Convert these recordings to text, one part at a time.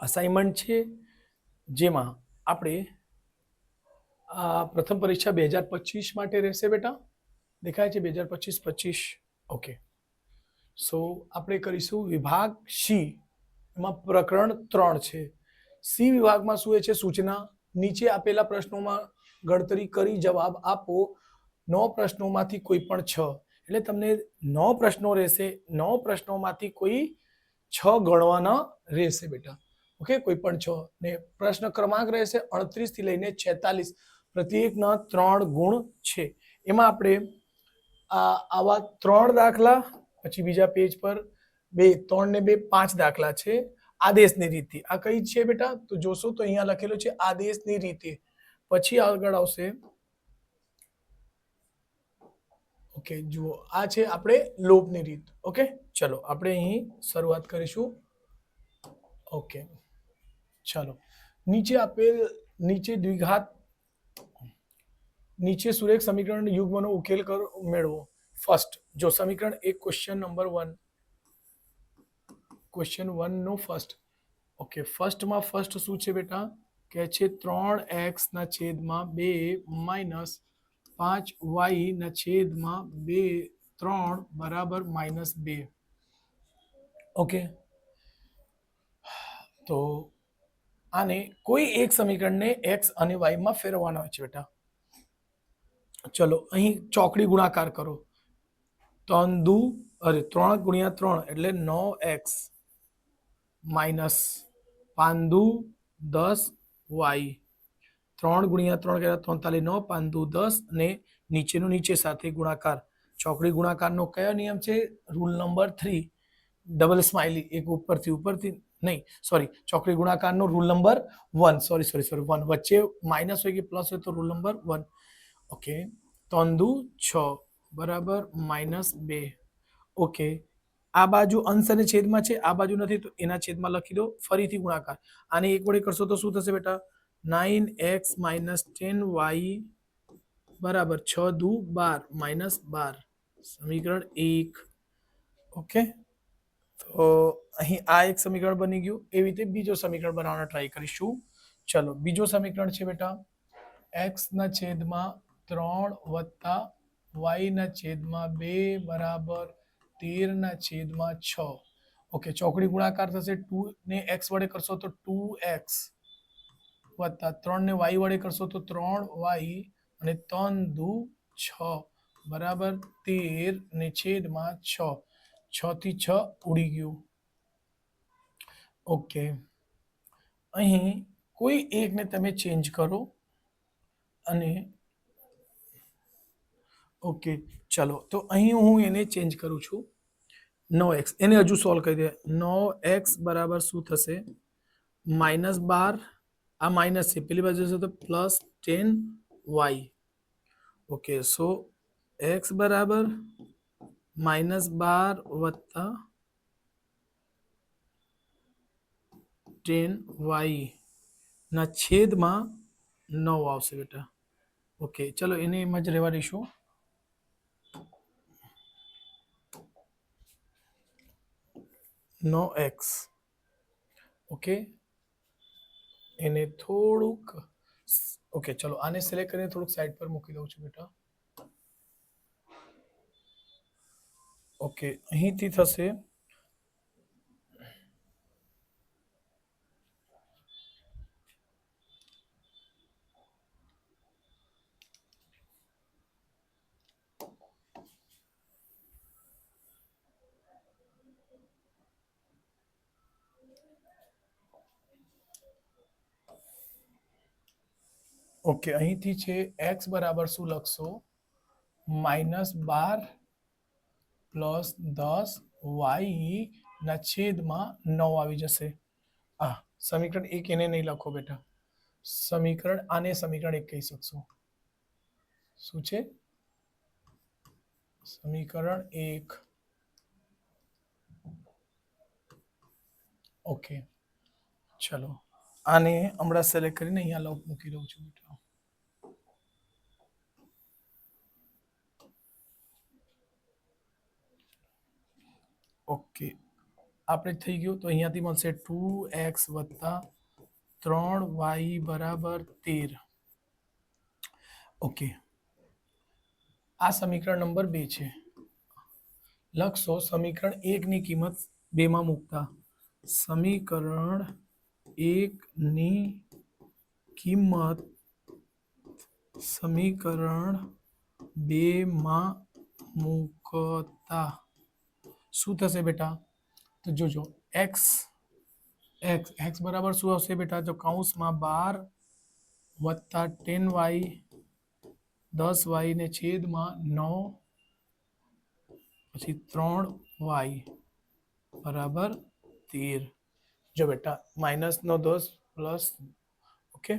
Assignment છે જેમાં આપણે આ પ્રથમ પરીક્ષા 2025 માટે રહેશે બેટા. દેખાય છે 2025. ઓકે. સો આપણે કરીશું વિભાગ સી. એમાં પ્રકરણ 3 છે. સી વિભાગમાં શું છે? સૂચના. નીચે આપેલા પ્રશ્નોમાં ગણતરી કરી જવાબ આપો. 9 પ્રશ્નોમાંથી કોઈ પણ 6. એટલે તમને 9 પ્રશ્નો રહેશે. 9 પ્રશ્નોમાંથી કોઈ 6 ગણવાના રહેશે બેટા. ઓકે, કોઈ પણ 6. ને પ્રશ્ન ક્રમાંક રહેશે 38 થી લઈને 46. પ્રત્યેકના 3 ગુણ છે. એમાં આપણે આવા 3 દાખલા, પછી બીજા પેજ પર 3 ને 2 5 દાખલા છે. આદેશની રીતિ આ કઈ છે બેટા? તો જોશો તો અહીંયા લખેલું છે આદેશની રીતિ. પછી આગળ આવશે. ઓકે, જુઓ આ છે આપણે લોપની રીત. ઓકે, ચલો આપણે અહીં શરૂઆત કરીશું. ઓકે, ચલો. નીચે આપેલ દ્વિઘાત નીચે સુરેખ સમીકરણ યુગ્મનો ઉકેલ મેળવો. ફર્સ્ટ, જો સમીકરણ 1 ક્વેશ્ચન નંબર 1 ક્વેશ્ચન 1 નો ફર્સ્ટ. ઓકે, ફર્સ્ટમાં ફર્સ્ટ શું છે બેટા? કે છે 3x ના છેદમાં 2 માઇનસ 5y ના છેદમાં 3 બરાબર -2. ઓકે, તો આને કોઈ એક સમીકરણને x અને y માં ફેરવવાનો છે બેટા. ચલો અહીં ચોકડી ગુણાકાર કરો. 3 ગુણ્યા 3 એટલે 9x માઇનસ 5 દુ 10y. 3 ગુણ્યા 3 કર્યા 43, 9 5 દુ 10 અને નીચેનું નીચે સાથે ગુણાકાર. ચોકડી ગુણાકારનો કયો નિયમ છે? Rule number 3. ડબલ સ્માઇલી, એક ઉપરથી નહીં, સોરી, ચોકડી ગુણાકારનો રૂલ નંબર 1. સોરી 1. વચ્ચે માઇનસ હોય કે પ્લસ હોય તો રૂલ નંબર 1. ઓકે, 3 દુ 6 બરાબર -2. ઓકે, આ બાજુ અંશ અને છેદમાં છે, આ બાજુ નથી તો એના છેદમાં લખી દો. ફરીથી ગુણાકાર. આને 1 વડે કરશો તો શું થશે બેટા? 9x - 10y બરાબર 6 દુ 12 -12. સમીકરણ 1. ઓકે, તો અહીં આ એક સમીકરણ બની ગયું. એવી રીતે બીજો સમીકરણ બનાવવાનો ટ્રાય કરીશું. ચલો, બીજો સમીકરણ છે બેટા x ના છેદમાં 3 વત્તા y ના છેદમાં 2 બરાબર 13 ના છેદમાં 6. ઓકે, ચોકડી ગુણાકાર થશે. 2 ને x વડે કરશો તો 2x વત્તા 3 ને y વડે કરશો તો 3y અને 3 દુ 6 બરાબર 13 ને છેદમાં 6. 6 થી 6 ઉડી ગયું. ઓકે, અહીં કોઈ એકને તમે ચેન્જ કરો અને ઓકે, ચલો તો અહીં હું એને ચેન્જ કરું છું. 9x એને હજુ સોલ્વ કરી દે. 9x બરાબર શું થશે? -12. આ માઇનસ છે, પેલી બાજુ જશે તો +10y. ઓકે, સો x બરાબર -12 વત્તા 10y ના છેદમાં 9 આવશે બેટા. ઓકે, ચલો એને એમ જ રહેવા દઈશું. નો x. ઓકે, એને થોડુંક ઓકે, ચલો આને સિલેક્ટ કરીને થોડુંક સાઈડ પર મૂકી દઉં છું બેટા. ઓકે, અહીંથી થશે ઓકે, અહીંથી છે x બરાબર શું લખશો? -12 પ્લસ 10y ના છેદમાં 9 આવી જશે. સમીકરણ 1 એને નહીં લખો બેટા. આને સમીકરણ 1 કહી શકશો. શું છે? સમીકરણ 1. ઓકે, ચલો આને હમણાં સિલેક્ટ કરીને અહીંયા મૂકી દઉં છું બેટા. ઓકે, આપણે થઈ ગયું તો અહીંયાથી મળશે 2x વત્તા 3y બરાબર 13. ઓકે, આ સમીકરણ નંબર 2 છે. લખશો સમીકરણ 1 ની કિંમત 2 માં મૂકતા સમીકરણ 1 ની કિંમત સમીકરણ 2 માં મૂકતા શું થશે બેટા? તો જોજો x x બરાબર શું આવશે બેટા? તો કૌંસમાં 12 વત્તા 10y 10y ને છેદમાં 9 પછી 3y બરાબર 13. જો બેટા -10 પ્લસ. ઓકે,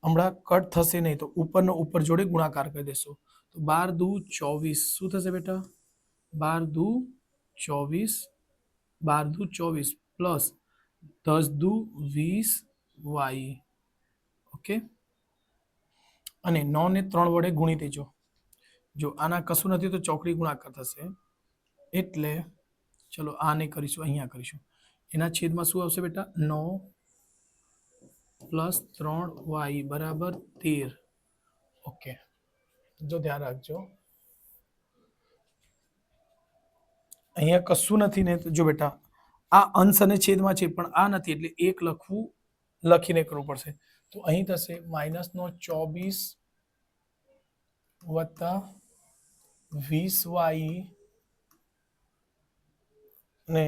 હમણાં કટ થશે નહીં તો ઉપરનો ઉપર જોડે ગુણાકાર કરી દેશો તો 12 દુ 24 શું થશે બેટા? 12 દુ 24 12 દુ 24 પ્લસ 10 દુ 20y. ઓકે, અને 9 ને 3 વડે ગુણી દેજો. જો આના કશું નથી તો ચોકડી ગુણાકાર થશે એટલે ચલો આને કરીશું, અહીંયા કરીશું. એના છેદમાં શું આવશે બેટા? 9 પ્લસ 3y બરાબર 13. ઓકે, જો ધ્યાન રાખજો અહીંયા કશું નથી ને. જો બેટા આ અંશ અને છેદમાં છે પણ આ નથી એટલે એક લખીને કરવું પડશે. તો અહીં થશે -24 વત્તા 20y ને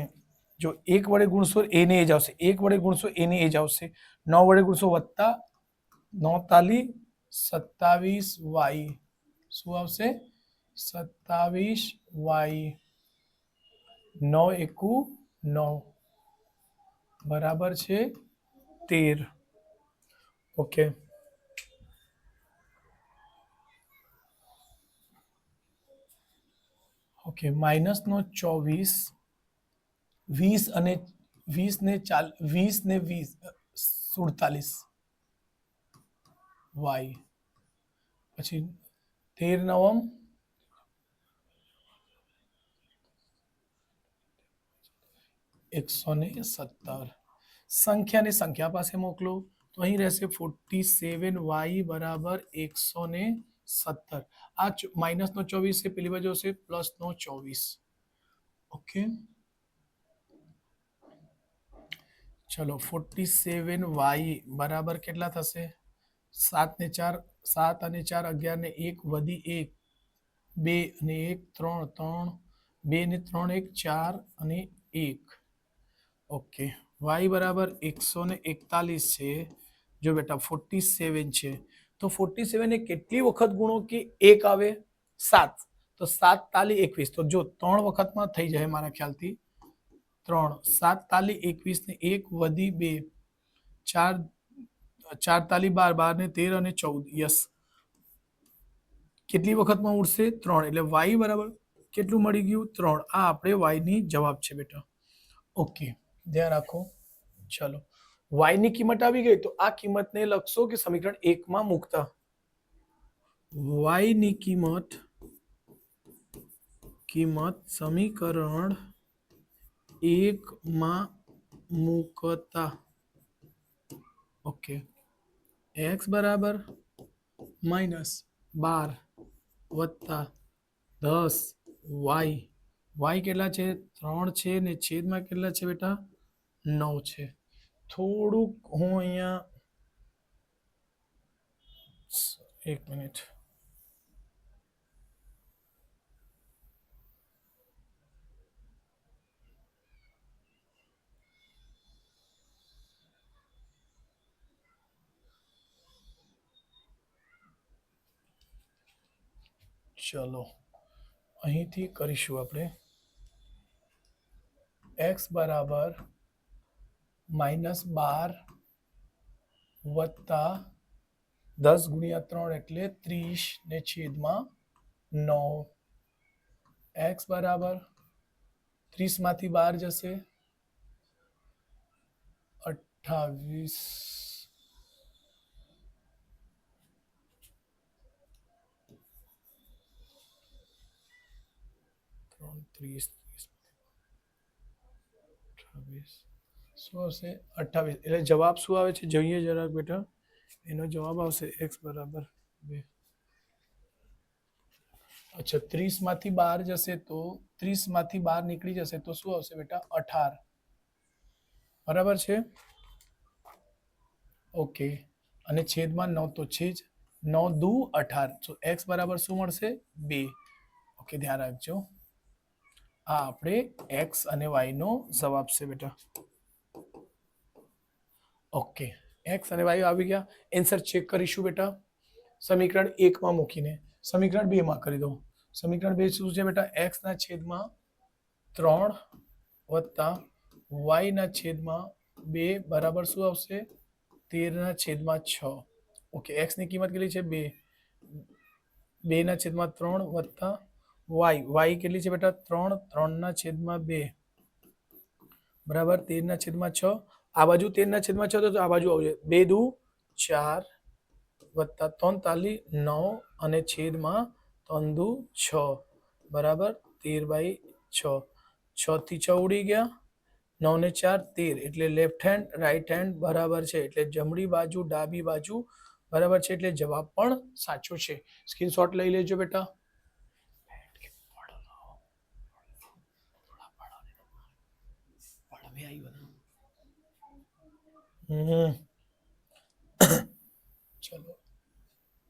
જો 1 વડે ગુણશો એને એ જ આવશે, 1 વડે ગુણશો એને એ જ આવશે, 9 વડે ગુણશો વત્તા 9 27y શું આવશે? 27y 9 એકુ 9 બરાબર છે 13. ઓકે, ઓકે, -24 20 અને 20 ને 47 y પછી 13 નવમ 117. સંખ્યાને સંખ્યા પાસે મોકલો તો અહીં રહેશે 47y બરાબર 117. આ -24 છે, પેલી બાજુ હશે +24. ઓકે, ચલો 47y બરાબર કેટલા થશે? 7 ને 4 7 અને 4 11 ને 1 વધી 1 2 અને 1 3 3 2 ને 3 1 4 અને 1. ઓકે, y બરાબર 141 છે. જો બેટા 47 છે તો 47 ને કેટલી વખત ગુણો કે 1 આવે? 7. તો 7 તાલી 21. તો જો 3 વખતમાં થઈ જાય મારા ખ્યાલથી 3 7 તાલી 21 ને 1 વધી 2 4 4 તાલી 12 12 ને 13 અને 14. યસ, કેટલી વખતમાં ઉડશે? 3. એટલે y બરાબર કેટલું મળી ગયું? 3. આ આપણે y ની જવાબ છે બેટા. ઓકે, ધ્યાન રાખો. ચલો y ની કિંમત આવી ગઈ તો આ કિંમતને લખશો કે સમીકરણ 1 માં મૂકતા y ની કિંમત સમીકરણ 1 માં મૂકતા. ઓકે, x બરાબર -12 વત્તા 10y y કેટલા છે? 3 છે ને છેદમાં કેટલા છે બેટા? 9 છે. થોડુંક હું અહીંયા 1 મિનિટ ચલો અહીંથી કરીશું આપણે. x બરાબર -12 વત્તા 10 ગુણ્યા 3 એટલે 30 ને છેદમાં 9. x બરાબર 30 માંથી 12 જશે 28 30 28 શું આવશે 28 એટલે જવાબ શું આવે છે જોઈએ જરાક બેટા એનો જવાબ આવશે x બરાબર 2 अच्छा 30 માંથી 12 જશે તો 30 માંથી 12 નીકળી જશે તો શું આવશે બેટા 18 બરાબર છે ઓકે અને છેદમાં 9 તો છે જ 9 દુ 18 તો x બરાબર શું મળશે 2 ઓકે ધ્યાન રાખજો આ આપણે x અને y નો જવાબ છે બેટા ઓકે x અને y આવી ગયા આન્સર ચેક કરીશું બેટા સમીકરણ 1 માં મૂકીને સમીકરણ 2 માં કરી દો સમીકરણ 2 શું છે બેટા x ના છેદમાં 3 વત્તા y ના છેદમાં 2 બરાબર શું આવશે 13 ના છેદમાં 6 ઓકે x ની કિંમત કેટલી છે 2 2 ના છેદમાં 3 વત્તા y કેટલી છે બેટા 3 3 ના છેદમાં 2 બરાબર 13 ના છેદમાં 6 આ બાજુ 13 ના છેદમાં 6 તો આ બાજુ આવશે 2 દુ 4 વત્તા 43 9 અને છેદમાં 3 દુ 6 બરાબર 13/6 6 થી 6 ઉડી ગયા 9 ને 4 13 એટલે લેફ્ટ હેન્ડ રાઈટ હેન્ડ બરાબર છે એટલે જમણી બાજુ ડાબી બાજુ બરાબર છે એટલે જવાબ પણ સાચો છે સ્ક્રીનશોટ લઈ લેજો બેટા ચલો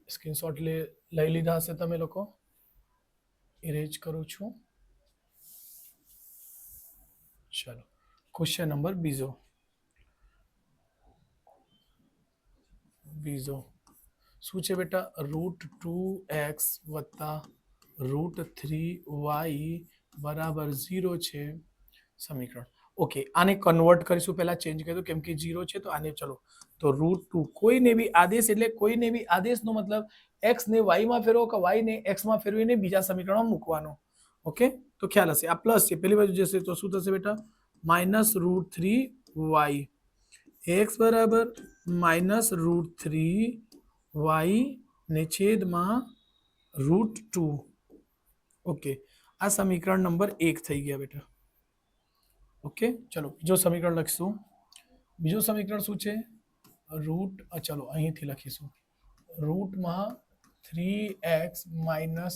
સ્ક્રીનશોટ લઈ લીધા હશે તમે લોકો ઇરેજ કરું છું ચલો ક્વેશ્ચન નંબર બીજો શું છે બેટા √2x વત્તા √3y બરાબર 0 છે સમીકરણ ઓકે આને કન્વર્ટ કરીશું પહેલા ચેન્જ કરી દો કેમ કે 0 છે તો આને ચલો તો √2 કોઈને બી આદેશ એટલે કોઈને બી આદેશનો મતલબ x ને y માં ફેરવો કે y ને x માં ફેરવીને બીજા સમીકરણમાં મૂકવાનો ઓકે તો ખ્યાલ હશે આ પ્લસ છે પેલી બાજુ જશે તો શું થશે બેટા -√3y x બરાબર -√3y ને છેદમાં √2 ઓકે આ સમીકરણ નંબર 1 થઈ ગયા બેટા ઓકે ચલો બીજો સમીકરણ લખીશું બીજો સમીકરણ શું છે ચલો અહીંથી લખીશું રૂટમાં 3x માઇનસ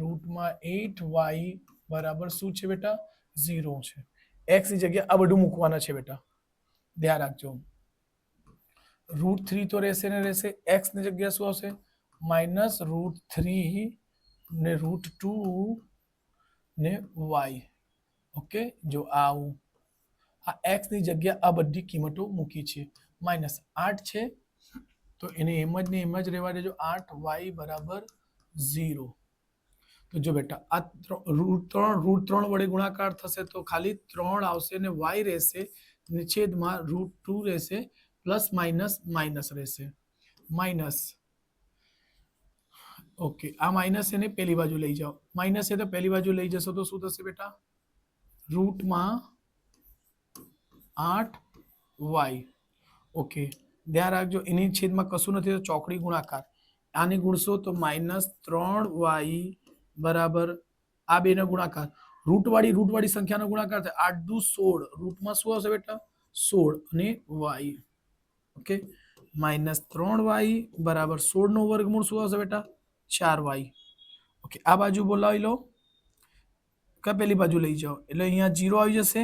રૂટમાં 8y બરાબર શું છે બેટા 0 છે x ની જગ્યાએ આ બધું મૂકવાના છે બેટા ધ્યાન રાખજો √3 તો રહેશે ને રહેશે x ની જગ્યાએ શું આવશે -√3 ને √2 ને y ઓકે જો આવું આ x ની જગ્યા આ બધી કિંમતો મૂકી છે -8 છે તો એને એમ જ ને એમ જ રહેવા દેજો 8y બરાબર 0 તો જો બેટા આ √3 વડે ગુણાકાર થશે તો ખાલી 3 આવશે ને y રહેશે ને છેદમાં √2 રહેશે પ્લસ માઇનસ માઇનસ રહેશે માઇનસ ઓકે આ માઇનસ એને પેલી બાજુ લઈ જાઓ માઇનસ છે તો પેલી બાજુ લઈ જશો તો શું થશે બેટા રૂટમાં 8y ઓકે ધ્યાન રાખજો એની છેદમાં કશું નથી તો ચોકડી ગુણાકાર આને ગુણશો તો -3y બરાબર આ બેનો ગુણાકાર રૂટવાળી સંખ્યાનો ગુણાકાર થાય 8 દુ 16 રૂટમાં શું આવશે બેટા 16 અને y ઓકે -3y બરાબર 16 નો વર્ગમૂળ શું આવશે બેટા 4y ઓકે આ બાજુ બોલાવી લો કે પેલી બાજુ લઈ જાઓ એટલે અહીંયા 0 આવી જશે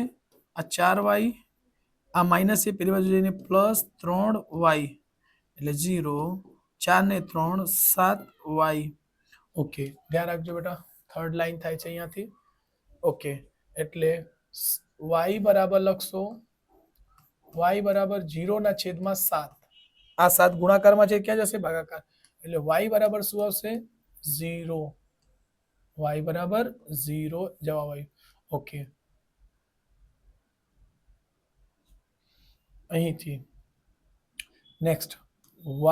આ 4y આ માઇનસ છે પેલી બાજુ જઈને +3y એટલે 0 4 ને 3 7y ઓકે ધ્યાન રાખજો બેટા થર્ડ લાઈન થાય છે અહીંયાથી ઓકે એટલે y બરાબર લખશો y બરાબર 0 ના છેદમાં 7 આ 7 ગુણાકારમાં છે ક્યાં જશે ભાગાકાર એટલે y બરાબર શું આવશે 0 y બરાબર 0 જવાબ આવ્યો ઓકે અહીંથી નેક્સ્ટ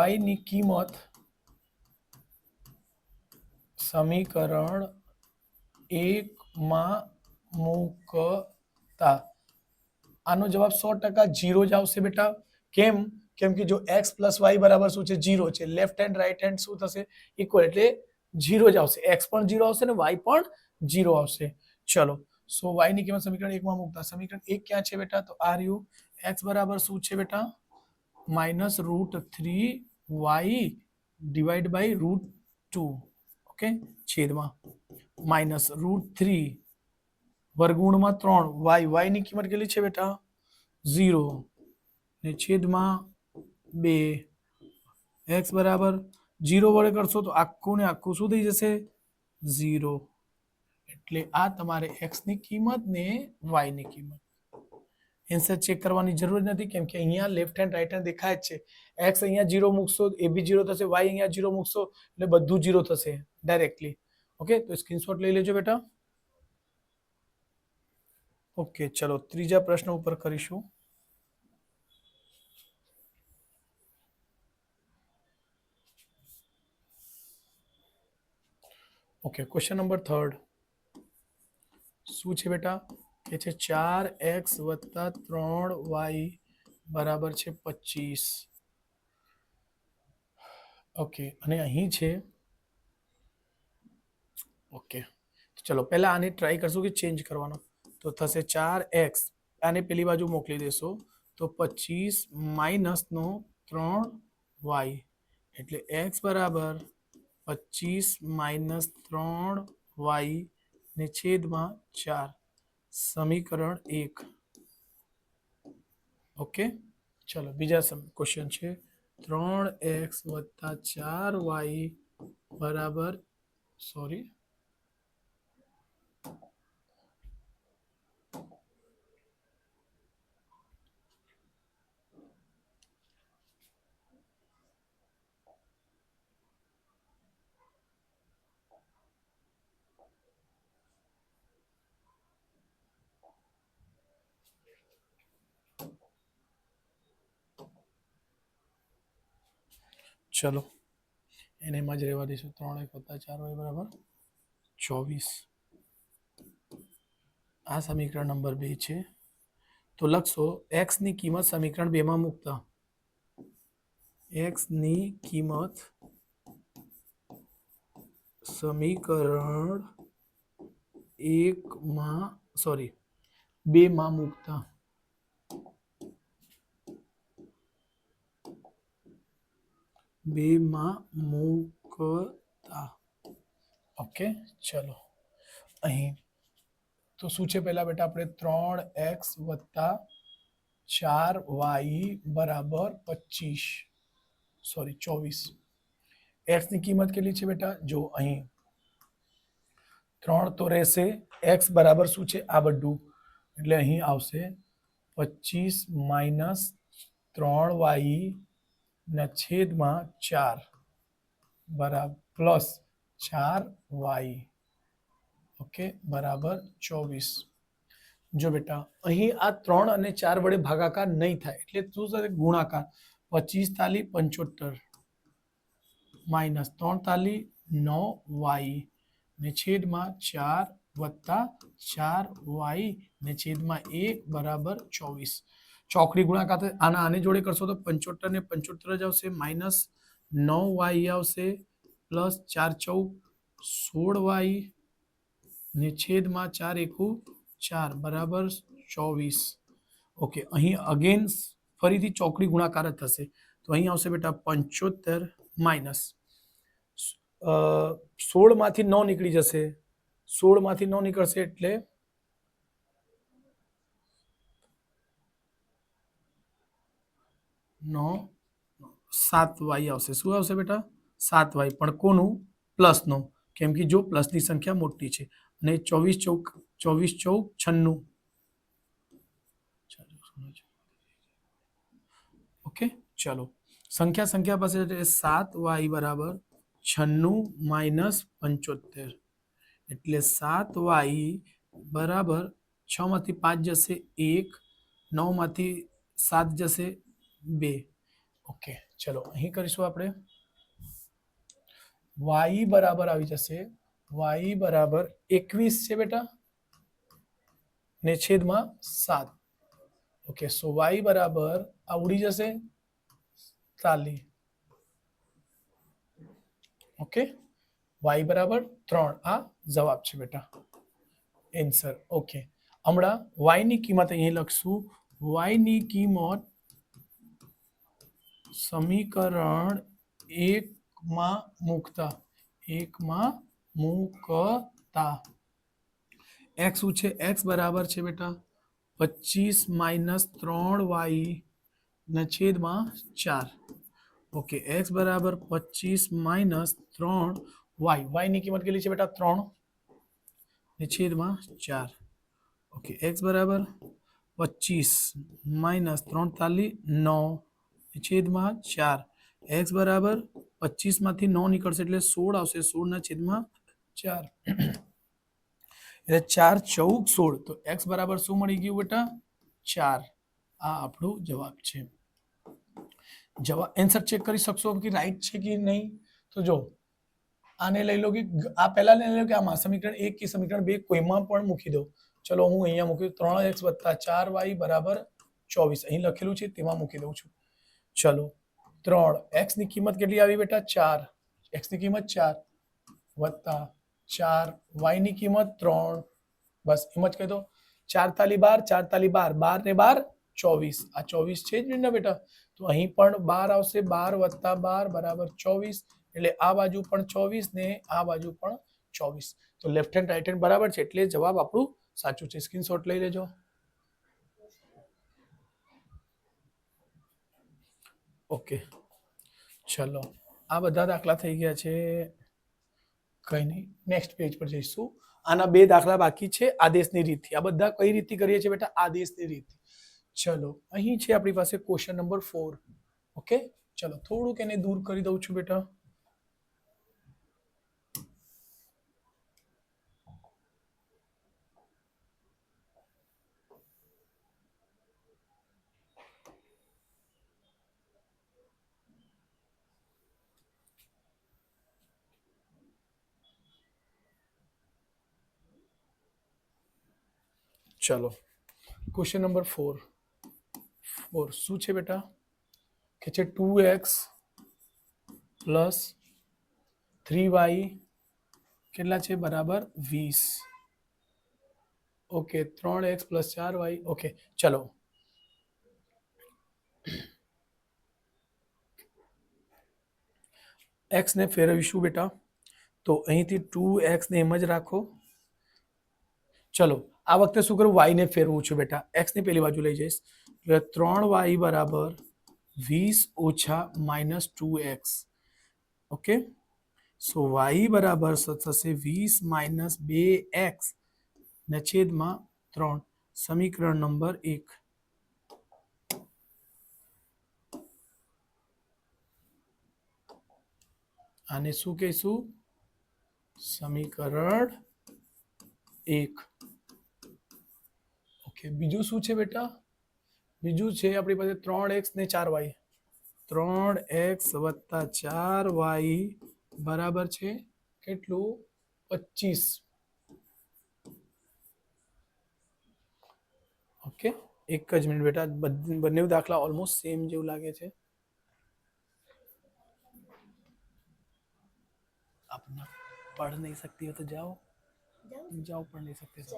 y ની કિંમત સમીકરણ 1 માં મૂકતા આનો જવાબ 100% 0 જ આવશે બેટા કેમ કે જો x + y બરાબર શું છે 0 છે લેફ્ટ હેન્ડ રાઈટ હેન્ડ શું થશે ઇક્વલ એટલે 0 જ આવશે x પણ 0 આવશે ને y પણ 0 આવશે ચલો સો y ની કિંમત સમીકરણ 1 માં મૂકતા સમીકરણ 1 ક્યાં છે બેટા તો આ રહ્યું x બરાબર શું છે બેટા -√3y ડિવાઈડ બાય √2 ઓકે છેદમાં -√3 વર્ગમૂળમાં 3 y ની કિંમત કેટલી છે બેટા 0 ને છેદમાં 2 x બરાબર 0 વડે કરશો તો આખું ને આખું શું થઈ જશે 0 એટલે આ તમારે x ની કિંમત ને y ની કિંમત આન્સર ચેક કરવાની જરૂર નથી કેમ કે અહીંયા લેફ્ટ હેન્ડ રાઈટ હેન્ડ દેખાય જ છે x અહીંયા 0 મૂકશો એ બી 0 થશે y અહીંયા 0 મૂકશો એટલે બધું 0 થશે ડાયરેક્ટલી ઓકે તો સ્ક્રીનશોટ લઈ લેજો બેટા ઓકે ચલો ત્રીજા પ્રશ્ન ઉપર કરીશું ઓકે ક્વેશ્ચન નંબર 3 શું છે બેટા કે છે 4x + 3y બરાબર છે 25 ઓકે અને અહીં છે ઓકે ચલો પહેલા આને ટ્રાય કરશું કે ચેન્જ કરવાનો તો થશે 4x આને પેલી બાજુ મોકલી દેશો તો 25 માઇનસ નો 3y એટલે x બરાબર 25 માઇનસ 3y ને છેદમાં 4 સમીકરણ 1 ઓકે ચલો બીજા ક્વેશ્ચન છે 3x + 4y બરાબર સોરી ચલો એને એમાં જ રહેવા દઈશું 3x + 4y બરાબર 24 આ સમીકરણ નંબર 2 છે તો લખશો x ની કિંમત સમીકરણ 2 માં મૂકતા x ની કિંમત સમીકરણ 1 માં સોરી 2 માં મૂકતા ઓકે ચલો અહીં તો શું છે પહેલા બેટા આપણે 3x + 4y બરાબર 25 સોરી 24 x ની કિંમત કેટલી છે બેટા જો અહીં 3 તો રહેશે x બરાબર શું છે આ બધું એટલે અહીં આવશે 25 માઇનસ 3y ના છેદમાં 4 બરાબર પ્લસ 4y ઓકે બરાબર 24 જો બેટા અહીં આ 3 અને 4 વડે ભાગાકાર નહીં થાય એટલે શું થશે ગુણાકાર 25 તાલી 75 માઇનસ 3 તાલી 9y ને છેદમાં 4 વત્તા 4y ને છેદમાં 1 બરાબર 24 ચોકડી ગુણાકાર આના આને જોડે કરશો તો 75 ને 75 જ આવશે માઇનસ 9y આવશે પ્લસ 4 ચૌક 16y ને છેદમાં 4 એકુ 4 બરાબર 24 ઓકે અહીં અગેન ફરીથી ચોકડી ગુણાકાર જ થશે તો અહીં આવશે બેટા 75 માઇનસ 16 માંથી 9 નીકળી જશે 16 માંથી 9 નીકળશે એટલે 7y આવશે શું આવશે બેટા 7y પણ કોનું પ્લસ નો કેમ કે જો પ્લસ ની સંખ્યા મોટી છે અને 24 ચોક 96 ઓકે ચલો સંખ્યા પાસે 7y બરાબર 96 માઇનસ 75 એટલે 7y બરાબર 6 માંથી 5 જશે 1 9 માંથી 7 જશે 2 ઓકે ચલો અહીં કરીશું આપણે y બરાબર આવી જશે y બરાબર 21 છે બેટા ને છેદમાં 7 ઓકે સો y બરાબર આ ઉડી જશે 40 ઓકે y બરાબર 3 આ જવાબ છે બેટા એન્સર. ઓકે, હમણાં y ની કિંમત અહીં લખશું. y ની કિંમત સમીકરણ એકમાં મૂકતા x શું છે? x બરાબર છે બેટા 25 - 3y ના છેદમાં 4. ઓકે, x બરાબર 25 - 3y. y ની કિંમત કેટલી છે બેટા? 3 ને છેદમાં 4. ઓકે, x બરાબર 25 - 3 તાલી 9 છેદમાં 4. x બરાબર 25 માંથી 9 નીકળશે એટલે 16 આવશે. 16 ના છેદમાં 4 એટલે 4 14 16. તો x બરાબર શું મળી ગયું બેટા? 4. આ આપણો જવાબ છે. જવાબ આન્સર ચેક કરી શકશો કે રાઈટ છે કે નહીં? તો જો આને લઈ લો કે આ પહેલા લઈ લો કે આમાં સમીકરણ 1 કે સમીકરણ 2 કોઈમાં પણ મૂકી દો. ચલો હું અહીંયા મૂકી 3x + 4y = 24. અહીં લખેલું છે તેમાં મૂકી દઉં છું. ચલો 3x ની કિંમત કેટલી આવી બેટા? 4. x ની કિંમત 4 વત્તા 4y ની કિંમત 3. બસ એમ જ કહી દો. 4 તાલી 12, 4 તાલી 12, 12 ને 12 24. આ 24 છે જ ને બેટા? તો અહીં પણ 12 આવશે. 12 + 12 = 24. એટલે આ બાજુ પણ 24 ને આ બાજુ પણ 24. તો લેફ્ટ હેન્ડ રાઈટ હેન્ડ બરાબર છે એટલે જવાબ આપણું સાચું છે. સ્ક્રીનશોટ લઈ લેજો. ઓકે, ચલો આ બધા દાખલા થઈ ગયા છે. કઈ નહીં, નેક્સ્ટ પેજ પર જઈશું. આના 2 દાખલા બાકી છે આદેશની રીતથી. આ બધા કઈ રીતથી કરીએ છીએ બેટા? આદેશની રીતથી. ચલો અહીં છે આપણી પાસે ક્વેશ્ચન નંબર 4. ઓકે, ચલો થોડુંક એને દૂર કરી દઉં છું બેટા. ચલો ક્વેશ્ચન નંબર 4 શું છે બેટા? કે છે 2x + 3y કેટલા છે? બરાબર 20. Okay, 3x + 4y. ઓકે, ચલો x ને ફેરવીશું બેટા. તો અહીંથી 2x ને એમ જ રાખો. ચલો આ વખતે શું કરું? y ને ફેરવું છું બેટા. x ની પેલી બાજુ લઈ જઈશ એટલે 3y = 20 - -2x. ઓકે, સો y બરાબર થશે 20 - 2x ને છેદમાં 3. સમીકરણ નંબર 1. આને શું કહીશું? સમીકરણ 1. ઓકે, બીજું શું છે બેટા? બીજું છે આપણી પાસે 3x ને 4y. 3x + 4y બરાબર છે કેટલું? 25. ઓકે, એક જ મિનિટ બેટા. બંને દાખલા ઓલમોસ્ટ સેમ જેવું લાગે છે. अपना पढ़ नहीं सकती हो तो जाओ पढ़ नहीं सकते तो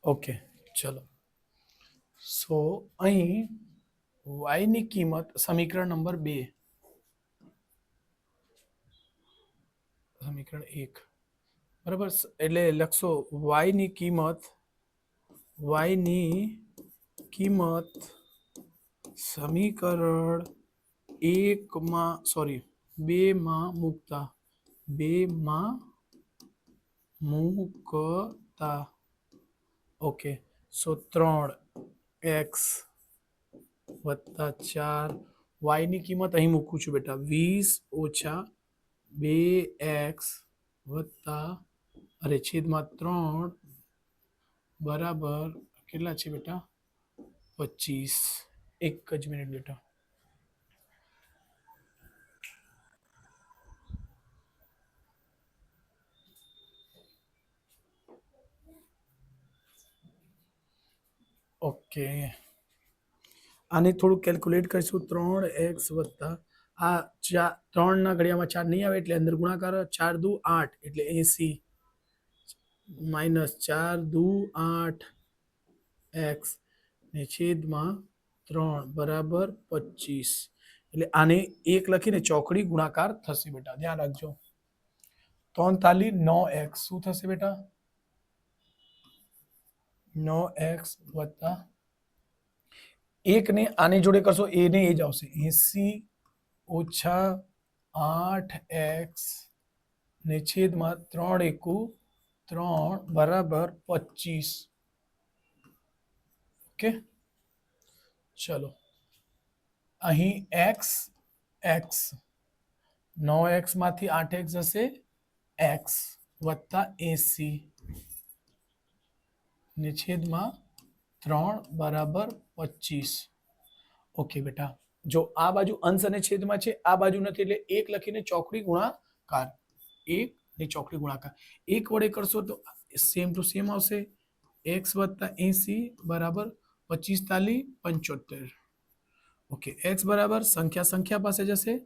ઓકે, ચલો સો અહીં y ની કિંમત સમીકરણ નંબર 2, સમીકરણ 1 બરાબર. એટલે લખશો y ની કિંમત સમીકરણ 1 માં 2 માં મૂકતા. ઓકે, સો 3x + 4y ની કિંમત અહીં મૂકું છું બેટા. 20 - 2x છેદમાં 3 બરાબર કેટલા છે બેટા? 25. એક જ મિનિટ બેટા. ઓકે, આને થોડું કેલ્ક્યુલેટ કરીશું 3x વત્તા આ 3 ના ઘડિયામાં 4 નહીં આવે એટલે અંદર ગુણાકાર 4 દુ 8 એટલે 80 માઇનસ 4 દુ 8 x ને છેદમાં 3 બરાબર 25 એટલે આને 1 લખીને ચોકડી ગુણાકાર થશે બેટા ધ્યાન રાખજો 3 તાલી 9x શું થશે બેટા 9x વત્તા 1 ને આની જોડે કરશો એ ને એ જ આવશે 80 ઓછા 8x ને છેદમાં 3 એકુ 3 બરાબર 25 ઓકે ચલો અહીં x 9x માંથી 8x જશે x વત્તા 80 ને છેદમાં 3 બરાબર 25 ઓકે બેટા જો આ બાજુ અંશ અને છેદમાં છે આ બાજુ નથી એટલે 1 લખીને ચોકડી ગુણાકાર 1 ને ચોકડી ગુણાકાર 1 વડે કરશો તો સેમ ટુ સેમ આવશે x વત્તા 80 બરાબર 25 તાલી 75 ઓકે x બરાબર સંખ્યા પાસે જશે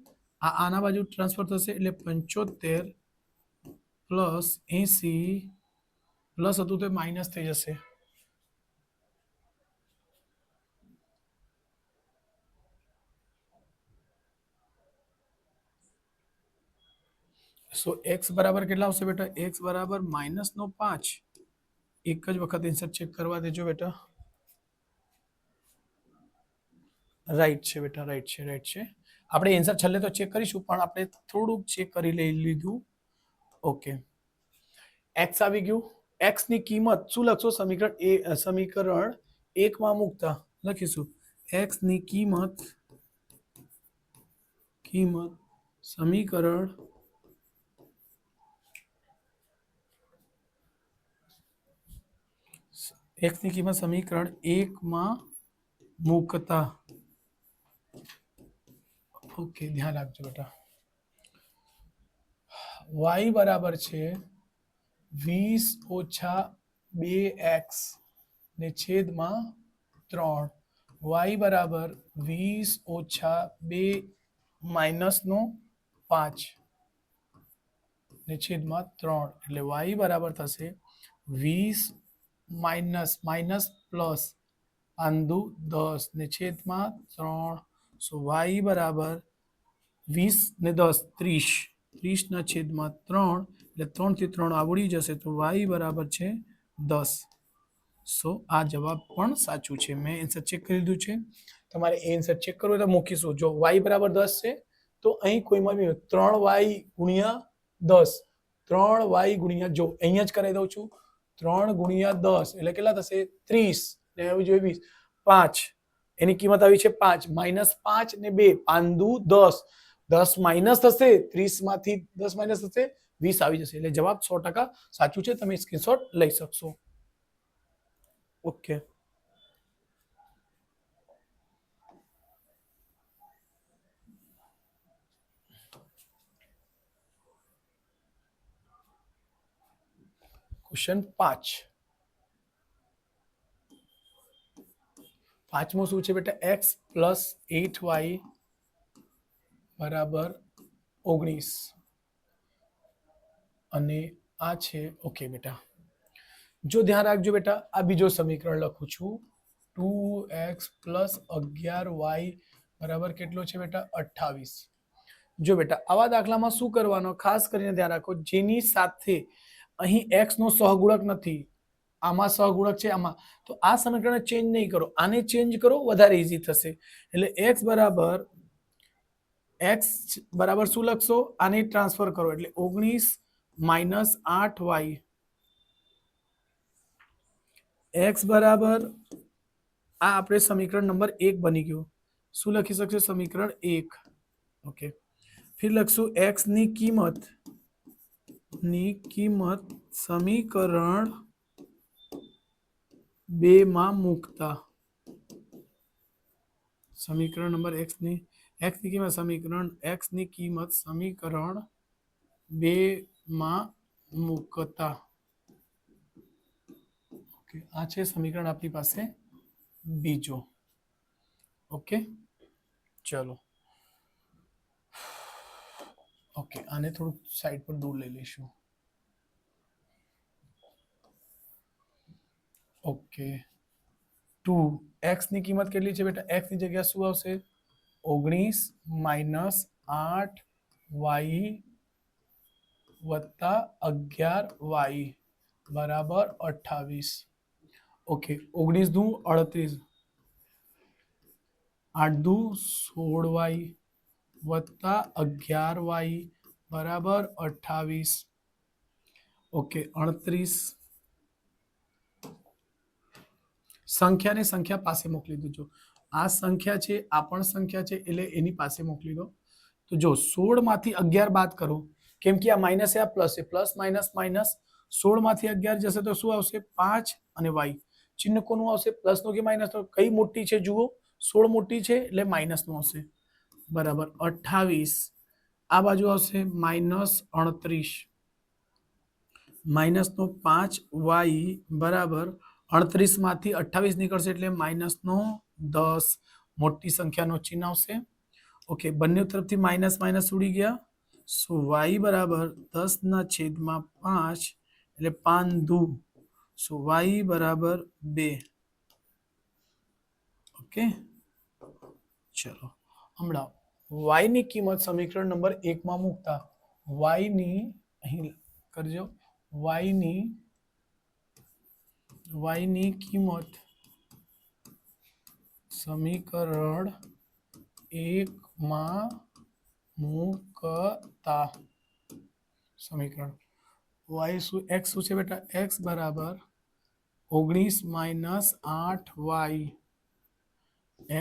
આના બાજુ ટ્રાન્સફર થશે એટલે 75 પ્લસ 80 પ્લસ હતું તો માઇનસ થઈ જશે સો x બરાબર કેટલા આવશે બેટા x બરાબર -5 એક જ વખત આન્સર ચેક કરવા દેજો બેટા રાઈટ છે બેટા રાઈટ છે આપણે આન્સર છેલ્લે તો ચેક કરીશું પણ આપણે થોડુંક ચેક કરી લીધું ઓકે x આવી ગયું x ની કિંમત શું લખશો સમીકરણ 1 માં મૂકતા લખીશું x ની કિંમત સમીકરણ x ની કિંમત સમીકરણ 1 માં મૂકતા ઓકે ધ્યાન રાખજો બેટા y બરાબર છે 20 ઓછા 2x ને છેદમાં 3 y બરાબર 20 ઓછા 2 માઇનસ નો 5 ને છેદમાં 3 એટલે y બરાબર થશે 20 માઇનસ પ્લસ 5 10 ને છેદમાં 3 સો y બરાબર 20 ને 10 30 ના છેદમાં 3 એટલે 3 થી 3 આવડી જશે તો y બરાબર છે 10 સો આ જવાબ પણ સાચું છે મેં આન્સર ચેક કરી લીધું છે તમારે આન્સર ચેક કરવો તો મૂકીશું જો y બરાબર 10 છે તો અહીં કોઈમાં બી 3y ગુણ્યા 10 3y ગુણ્યા જો અહીંયા જ કરાવી દઉં છું 3 ગુણ્યા 10 એટલે કેટલા થશે 30 ને આવી જોઈએ 20 5 એની કિંમત આવી છે 5 -5 ને 2 5 દુ 10 10 માઇનસ થશે 30 માંથી 10 માઇનસ થશે 20 આવી જશે એટલે જવાબ 100% સાચું છે તમે સ્ક્રીનશોટ લઈ શકશો ઓકે ક્વેશ્ચન 5 પાંચમો શું છે બેટા x પ્લસ 8y બરાબર 19 અને આ છે ઓકે બેટા જો ધ્યાન રાખજો બેટા આ બીજો સમીકરણ લખું છું 2x પ્લસ 11y બરાબર કેટલો છે બેટા 28 જો બેટા આવા દાખલામાં શું કરવાનો ખાસ કરીને ધ્યાન રાખો જેની સાથે અહીં x નો સહગુણક નથી આમાં સહગુણક છે આમાં તો આ સમીકરણ ચેન્જ નહીં કરો આને ચેન્જ કરો વધારે ઈઝી થશે એટલે x બરાબર શું લખશો આને ટ્રાન્સફર કરો એટલે 19 માઇનસ 8y x બરાબર આ આપણે સમીકરણ નંબર 1 બની ગયું શું લખી શકશે સમીકરણ 1 ઓકે फिर લખશું x ની કિંમત સમીકરણ 2 માં મૂકતા સમીકરણ નંબર x ની કિંમત સમીકરણ 2 માં મૂકતા ઓકે આ છે સમીકરણ આપણી પાસે બીજો ઓકે, ચલો. ઓકે, આને થોડું સાઈડ પર દૂર લઈ લઈશું. ઓકે, 2 x ની કિંમત કેટલી છે બેટા? x ની જગ્યા શું આવશે? 19 માઇનસ 8 y વત્તા 11 y બરાબર 28. ઓકે, 19 દુ 38, 8 દુ 16 y વત્તા 11 y બરાબર 28. ઓકે, 38. સંખ્યાને સંખ્યા પાસે મોકલી દેજો. આ સંખ્યા છે, આ પણ સંખ્યા છે, એટલે એની પાસે મોકલી દો. તો જો 16 માંથી 11 બાદ કરો, કેમ કે આ માઇનસ છે, આ પ્લસ છે, પ્લસ માઇનસ માઇનસ. 16 માંથી 11 જશે તો શું આવશે? 5 અને y. ચિહ્ન કોનું આવશે? પ્લસ નું કે માઇનસ નું? કઈ મોટી છે જુઓ, 16 મોટી છે એટલે માઇનસ નું આવશે. બરાબર 28. આ બાજુ આવશે માઇનસ 38, માઇનસ નો 5y બરાબર 38 માંથી 28 નીકળશે એટલે માઇનસ નો 10. મોટી સંખ્યાનો ચિહ્ન આવશે. ઓકે, બંને તરફથી માઇનસ માઇનસ ઉડી ગયા. સો y બરાબર 10/5 એટલે 5 દુ. સો y બરાબર 2. ઓકે, ચલો. હમણાં y ની કિંમત સમીકરણ નંબર 1 માં મૂકતા y ની અહીં કરજો. y ની કિંમત સમીકરણ 1 માં મૂકતા સમીકરણ y શું x શું છે બેટા? x બરાબર 19 માઇનસ 8y.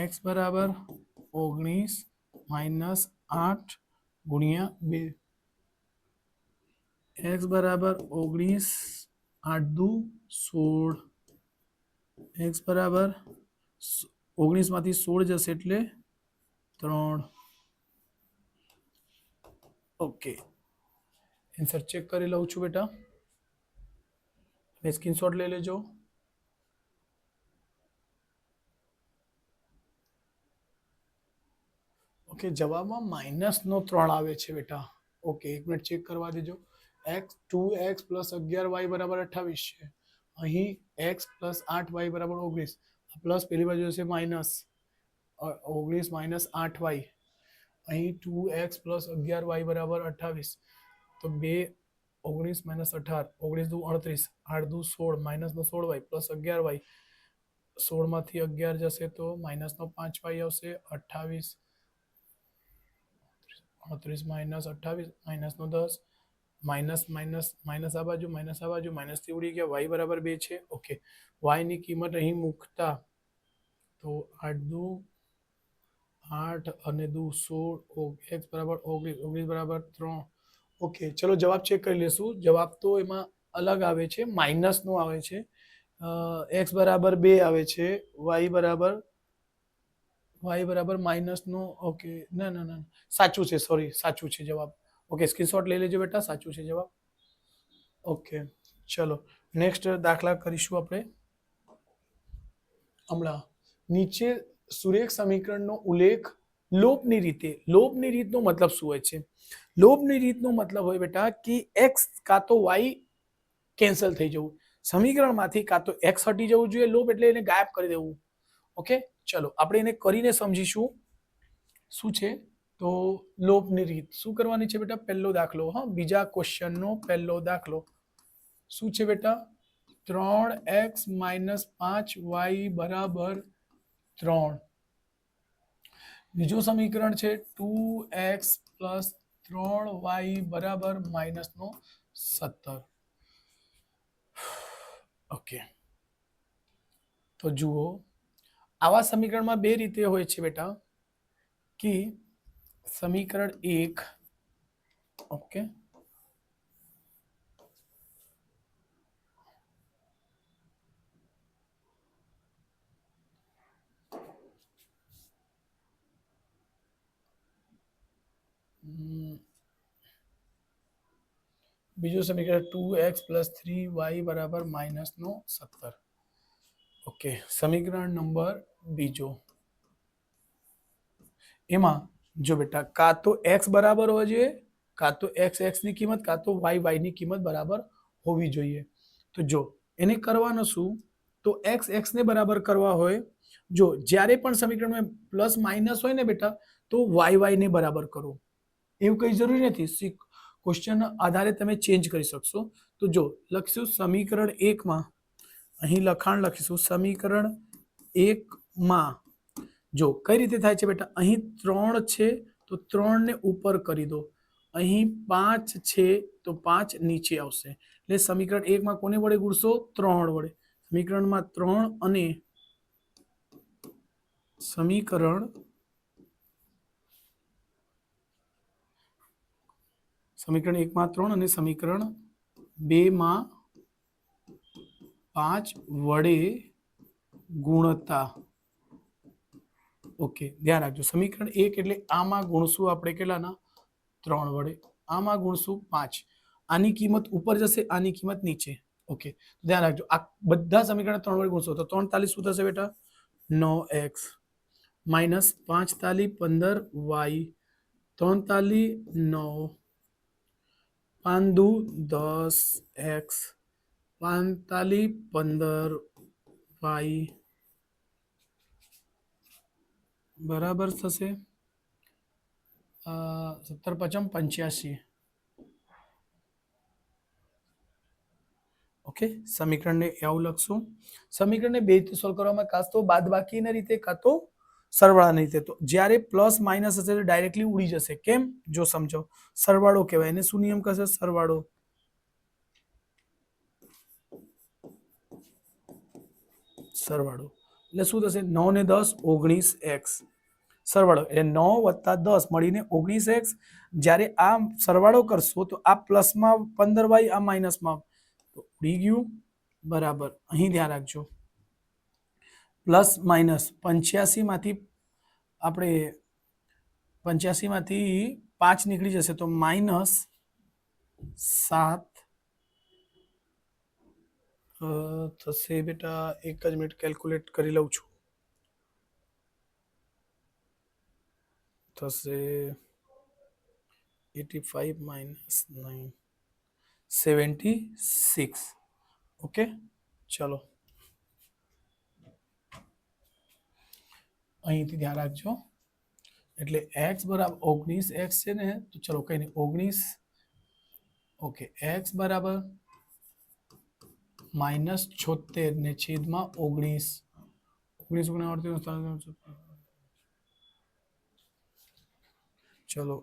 x બરાબર 19 માઇનસ 8 ગુણ્યા 2. x બરાબર 19, 8 દુ 16. x બરાબર 19 માંથી 16 જશે એટલે 3. ઓકે, આન્સર ચેક કરી લઉં છું બેટા, સ્ક્રીનશોટ લઈ લેજો. ઓકે, જવાબમાં માઇનસ નો 3 આવે છે બેટા. ઓકે, એક મિનિટ ચેક કરવા દેજો. x 2x પ્લસ 11y બરાબર 28 છે. અહીં x પ્લસ 8y બરાબર 19. પ્લસ પેલી બાજુ હશે માઇનસ 19 માઇનસ 8y. અહીં 2x પ્લસ 11y બરાબર 28. તો 2 19 માઇનસ 18, 19 દુ 38, 8 દુ 16, માઇનસ નો 16y પ્લસ 11y. 16 માંથી 11 જશે તો માઇનસ નો 5y આવશે. 28, 38 માઇનસ 28 માઇનસ નો 10, માઇનસ માઇનસ માઇનસ આ બાજુ માઇનસ થી ઉડી ગયા. y બરાબર 2 છે. ઓકે, y ની કિંમત અહીં મૂકતા તો 8 દુ 8 અને દુ 16, x બરાબર 19, 19 બરાબર 3. ઓકે, ચલો જવાબ ચેક કરી લેશું. જવાબ તો એમાં અલગ આવે છે, માઇનસ નો આવે છે. x બરાબર 2 આવે છે, y બરાબર માઇનસ નો. ઓકે, ના ના ના, સાચું છે, સોરી, સાચું છે જવાબ. ઓકે, સ્ક્રીનશોટ લઈ લેજો બેટા, સાચું છે જવાબ. ઓકે, ચલો નેક્સ્ટ દાખલા કરીશું આપણે. હમણાં નીચે સુરેખ સમીકરણનો ઉલ્લેખ લોપની રીતે. લોપની રીતનો મતલબ શું હોય છે? લોપની રીતનો મતલબ હોય બેટા કે x કાં તો y કેન્સલ થઈ જવું, સમીકરણમાંથી કાં તો x હટી જવું જોઈએ. લોપ એટલે એને ગાયબ કરી દેવું. ઓકે, ચલો આપણે એને કરીને સમજીશું શું છે. તો લોપની રીત શું કરવાની છે બેટા? પહેલો દાખલો, હા, બીજા ક્વેશ્ચનનો પહેલો દાખલો શું છે બેટા? 3x માઇનસ 5y બરાબર 3. બીજું સમીકરણ છે 2x પ્લસ 3y બરાબર માઇનસ નો 17. ઓકે, તો જુઓ, આવા સમીકરણમાં બે રીતે હોય છે બેટા કે સમીકરણ 1, ઓકે, બીજું સમીકરણ 2x પ્લસ 3y બરાબર માઇનસ નો 17. ઓકે, સમીકરણ નંબર બીજો. એમાં જો બેટા કાં તો x બરાબર હોવો જોઈએ, કાં તો x ની કિંમત, કાં તો y ની કિંમત બરાબર હોવી જોઈએ. તો જો એને કરવાનું શું, તો x ને બરાબર કરવા હોય, જો જ્યારે પણ સમીકરણમાં પ્લસ માઇનસ હોય ને બેટા, તો y ને બરાબર કરો. એવું કઈ જરૂરી નથી, ક્વેશ્ચનના આધારે તમે ચેન્જ કરી શકશો. તો જો લખશું સમીકરણ 1 માં, અહીં લખાણ લખીશું સમીકરણ 1 માં, જો કઈ રીતે થાય છે બેટા, અહીં 3 છે તો 3 ને ઉપર કરી દો, અહીં 5 છે તો 5 નીચે આવશે. એટલે સમીકરણ 1 માં કોને વડે ગુણશો, 3 વડે. સમીકરણમાં 3 અને સમીકરણ સમીકરણ 1 માં 3 અને સમીકરણ 2 માં 5 વડે ગુણતા. ઓકે, ધ્યાન રાખજો, સમીકરણ 1 એટલે આમાં ગુણશું આપણે કેટલાના, 3 વડે, આમાં ગુણશું 5, આની કિંમત ઉપર જશે, આની કિંમત નીચે. ઓકે, ધ્યાન રાખજો, આ બધા સમીકરણ 3 વડે ગુણશો તો 3 તાલી શું થશે બેટા, 9x માઇનસ 5 તાલી 15y, 3 તાલી 9, 5 દુ 10x, 5 તાલી 15y બરાબર થશે 17 પચમ 85. ઓકે, સમીકરણને આવું લખશું. સમીકરણને 2 રીતે સોલ્વ કરવામાં કાં તો બાદબાકીના રીતે, કાં તો સરવાળાની રીતે. તો જ્યારે પ્લસ માઇનસ હશે તો ડાયરેક્ટલી ઉડી જશે. કેમ, જો સમજો, સરવાળો કહેવાય. એને શું નિયમ કહેશે, સરવાળો. સરવાળો એટલે શું થશે, 9 ને 10 19x, સરવાળો એટલે 9 વત્તા 10 મળીને 19x. જ્યારે આ સરવાળો કરશો તો આ પ્લસમાં 15y, આ માઇનસમાં, તો ઉડી ગયું. બરાબર, અહીં ધ્યાન રાખજો, પ્લસ માઇનસ 85 માંથી આપણે 85 માંથી 5 નીકળી જશે તો માઇનસ 7 થશે બેટા. એક જ મિનિટ કેલ્ક્યુલેટ કરી લઉં છું. થશે 85 માઇનસ 9 76. ઓકે, ચલો અહીંથી ધ્યાન રાખજો. એટલે x બરાબર 19x છે ને, તો ચલો કઈ નહીં, 19. ઓકે, x બરાબર -76 ને છેદમાં 19. 19 ચલો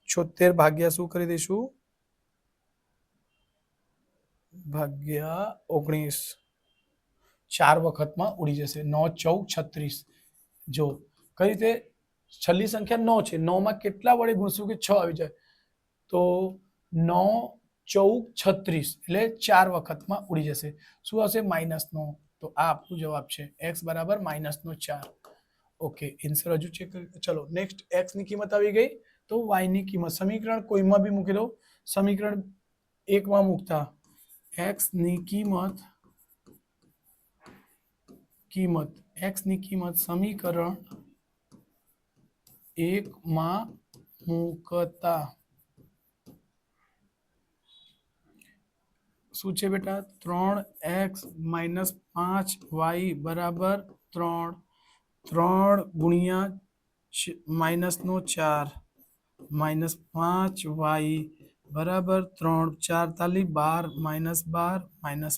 76 ભાગ્યા શું કરી દઈશું, ભાગ્યા 19, 4 વખતમાં ઉડી જશે. 9 14 36. જો કઈ રીતે, છેલ્લી સંખ્યા 9 છે, 9 માં કેટલા વડે ગુણશું કે 6 આવી જાય, તો 9 14 36 એટલે 4 વખતમાં ઉડી જશે. શું આવશે, -9. તો આ આપણો જવાબ છે, x બરાબર -4. ઓકે, આન્સર હજુ ચેક કરી. ચલો નેક્સ્ટ, x ની કિંમત આવી ગઈ, તો y ની કિંમત સમીકરણ કોઈમાં બી મૂકી દો. સમીકરણ 1 માં મૂકતા x ની કિંમત સમીકરણ 1 માં મૂકતા શું છે બેટા, 3x માઇનસ 5y બરાબર 3, 3 ગુણ્યા -4 માઇનસ 5y બરાબર 3, 4 તાલી 12 -12 માઇનસ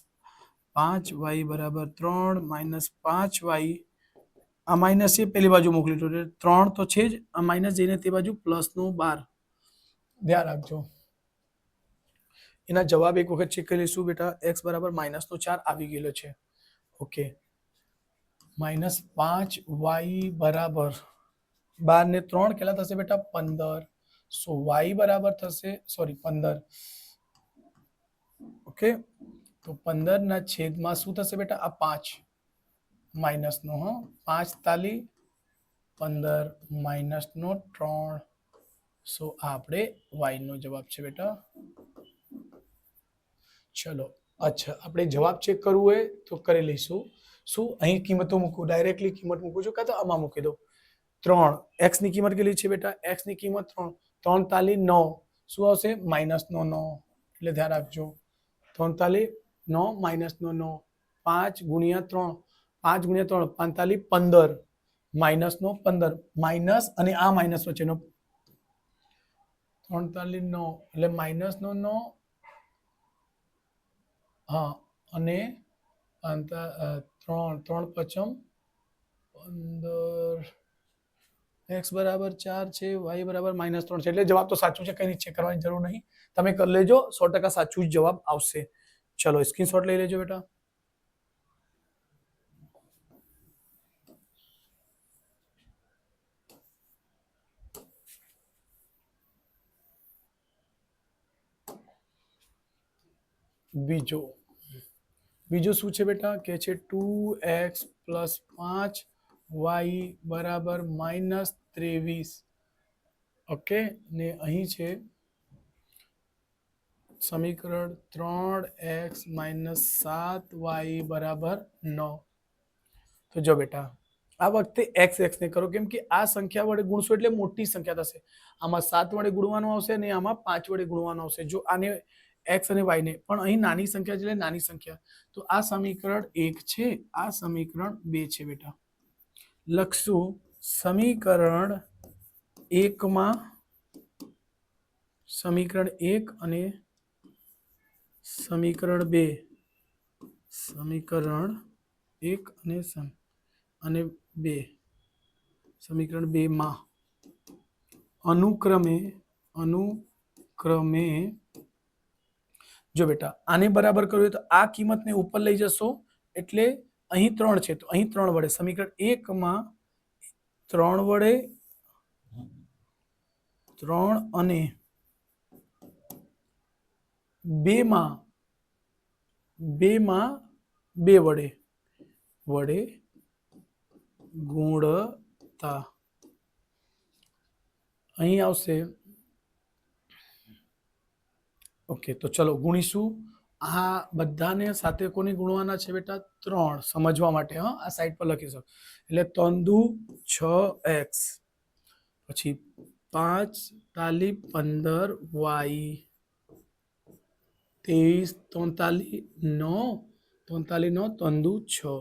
5y બરાબર 3 માઇનસ 5y. આ માઇનસ છે, પેલી બાજુ મોકલી દો, 3 તો છે જ, આ માઇનસ જઈને તે બાજુ પ્લસનું 12. ધ્યાન રાખજો. એના જવાબ એક વખત ચેક કરી લઈશું બેટા. x બરાબર -4 આવી ગયેલો છે. ઓકે, -5y બરાબર 12 ને 3 કેટલા થશે બેટા, 15. સો y બરાબર થશે, સોરી 15. ઓકે, તો 15 ના છેદમાં શું થશે બેટા, આ 5 માઇનસ નો, 5 તાલી 15 માઇનસ નો 3. સો આપણે y નો જવાબ છે બેટા. ચલો, અચ્છા, આપણે જવાબ ચેક કરવું હોય તો કરી લઈશું. શું અહીં કિંમતો મૂકું, ડાયરેક્ટલી કિંમત મૂકું છું, કાં તો આમાં મૂકી દો. 3 x ની કિંમત કેટલી છે બેટા x ની કિંમત 3 3 તાલી 9 શું આવશે -9 એટલે ધ્યાન રાખજો 3 તાલી 9 -9 5 ગુણ્યા 3 5 ગુણ્યા 3 5 તાલી 15 -નો 15 માઇનસ અને આ માઇનસ વચ્ચેનો 3 તાલી 9 એટલે -નો 9 હા અને 3 પચમ 15 x બરાબર 4 છે y બરાબર -3 છે એટલે જવાબ તો સાચું છે કઈ ચેક કરવાની જરૂર નહીં તમે કરી લેજો 100% સાચું જ જવાબ આવશે ચલો સ્ક્રીનશોટ લઈ લેજો બેટા બીજો શું છે બેટા કે છે 2x + 5y બરાબર -23 ઓકે ને અહીં છે સમીકરણ 3x - 7y બરાબર 9 તો જો બેટા આ વખતે x ને કરો કેમ કે આ સંખ્યા વડે ગુણશો એટલે મોટી સંખ્યા થશે આમાં 7 વડે ગુણવાનું આવશે અને આમાં 5 વડે ગુણવાનું આવશે જો આને x અને y ને પણ અહીં નાની સંખ્યા એટલે નાની સંખ્યા તો આ સમીકરણ 1 છે આ સમીકરણ 2 છે બેટા લખશું સમીકરણ 1 માં સમીકરણ 1 અને સમીકરણ 2 સમીકરણ 1 અને 2 સમીકરણ 2 માં અનુક્રમે જો બેટા આને બરાબર કરવું તો આ કિંમતને ઉપર લઈ જશો એટલે અહીં 3 છે તો અહીં 3 વડે સમીકરણ 1 માં 3 વડે 3 અને 2 માં 2 વડે ગુણતા અહીં આવશે ઓકે તો ચલો ગુણીશું આ બધાને સાથે કોને ગુણવાના છે બેટા 3 સમજવા માટે હા આ સાઈડ પર લખીશું એટલે 3 દુ 6x પછી 5 તાલી 15y 23 43 9 43 9 3 દુ 6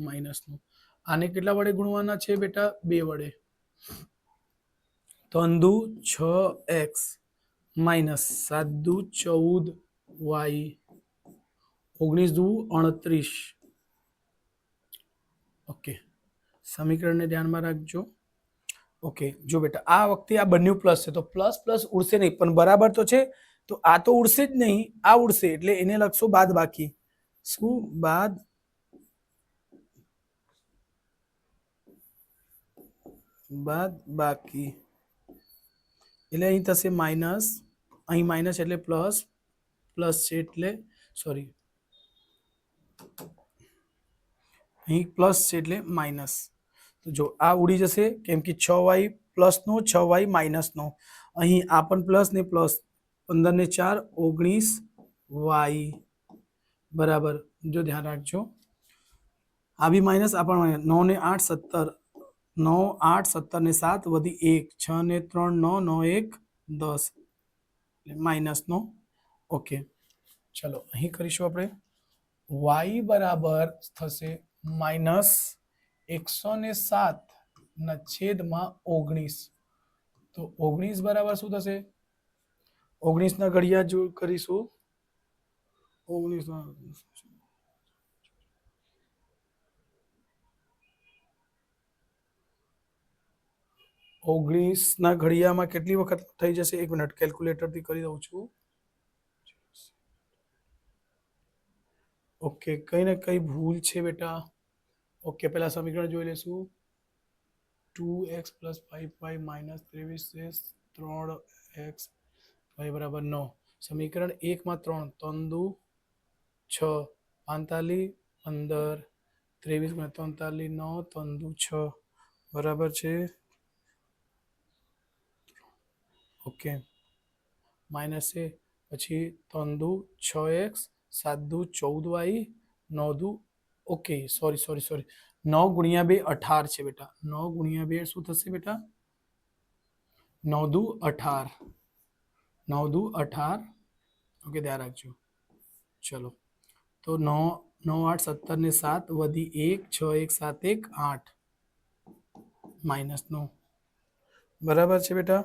માઇનસનું આને કેટલા વડે ગુણવાના છે બેટા 2 વડે 3 દુ 6x -7 દુ 14y 19 દુ 38 ઓકે સમીકરણને ધ્યાનમાં રાખજો ઓકે જો બેટા આ વખતે આ બંને પ્લસ છે તો પ્લસ પ્લસ ઉડશે નહીં પણ બરાબર તો છે તો આ તો ઉડશે જ નહીં આ ઉડશે એટલે એને લખશો બાદ બાકી શું બાદ બાકી એટલે અહીં થશે માઇનસ અહીં માઇનસ એટલે પ્લસ પ્લસ છે એટલે સોરી અહીં પ્લસ છે એટલે માઇનસ તો જો આ ઉડી જશે કેમ કે 6y પ્લસનો 6y માઇનસનો અહીં આ પણ પ્લસ ને પ્લસ 15 ને 4 19y બરાબર જો ધ્યાન રાખજો આ બી માઇનસ આ પણ માઇનસ 9 ને 8 17 9 8 17 ને 7 વધી 1 6 ને 3 9 9 1 10 માઇનસનો ઓકે ચલો અહીં કરીશું આપણે y બરાબર થશે -107 ના છેદમાં 19 તો 19 બરાબર શું થશે 19 ના ઘડિયા જો કરીશું 19 ના ઘડિયામાં કેટલી વખત થઈ જશે એક મિનિટ કેલ્ક્યુલેટરથી કરી દઉં છું ઓકે કઈ ને કઈ ભૂલ છે બેટા ઓકે પહેલા સમીકરણ જોઈ લેશું 2x + 5y - 23 3x y બરાબર 9 સમીકરણ 1 માં 3 3 દુ 6 45 15 23 × 43 9 3 દુ 6 બરાબર છે ઓકે માઇનસ છે પછી 3 દુ 6x 7 દુ 14y 9 દુ ઓકે સોરી 9 ગુણ્યા 2 18 છે બેટા. 9 ગુણ્યા 2 શું થશે બેટા? 9 દુ 18. 9 દુ 18. ઓકે, ધ્યાન રાખજો. ચલો, તો 9 9 8 17 ને 7 વધી 1 6 1 7 1 8 -9. બરાબર છે બેટા?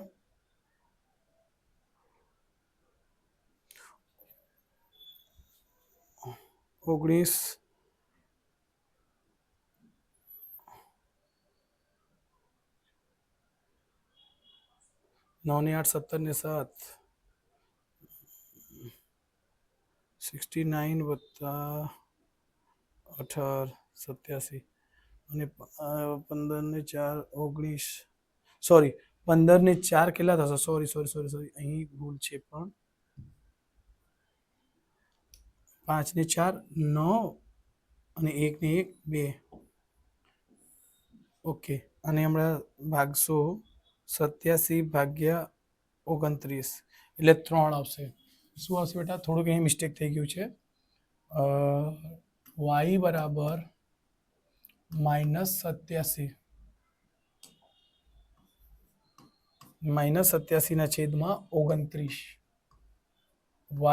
19 9 ને 8 17 ને 7 69 વત્તા 18 87 અને 15 ને 4 19. સોરી, 15 ને 4 કેટલા થશે? સોરી, અહીં ભૂલ છે. પણ 5 ને 4 9 અને 1 ને 1 2. ઓકે, અને હમણાં ભાગશો 87 ભાગ્યા 29 એટલે 3 આવશે. શું આવશે બેટા? થોડુંક અહીં મિસ્ટેક થઈ ગયું છે. y બરાબર -87 -87 ના છેદમાં 29.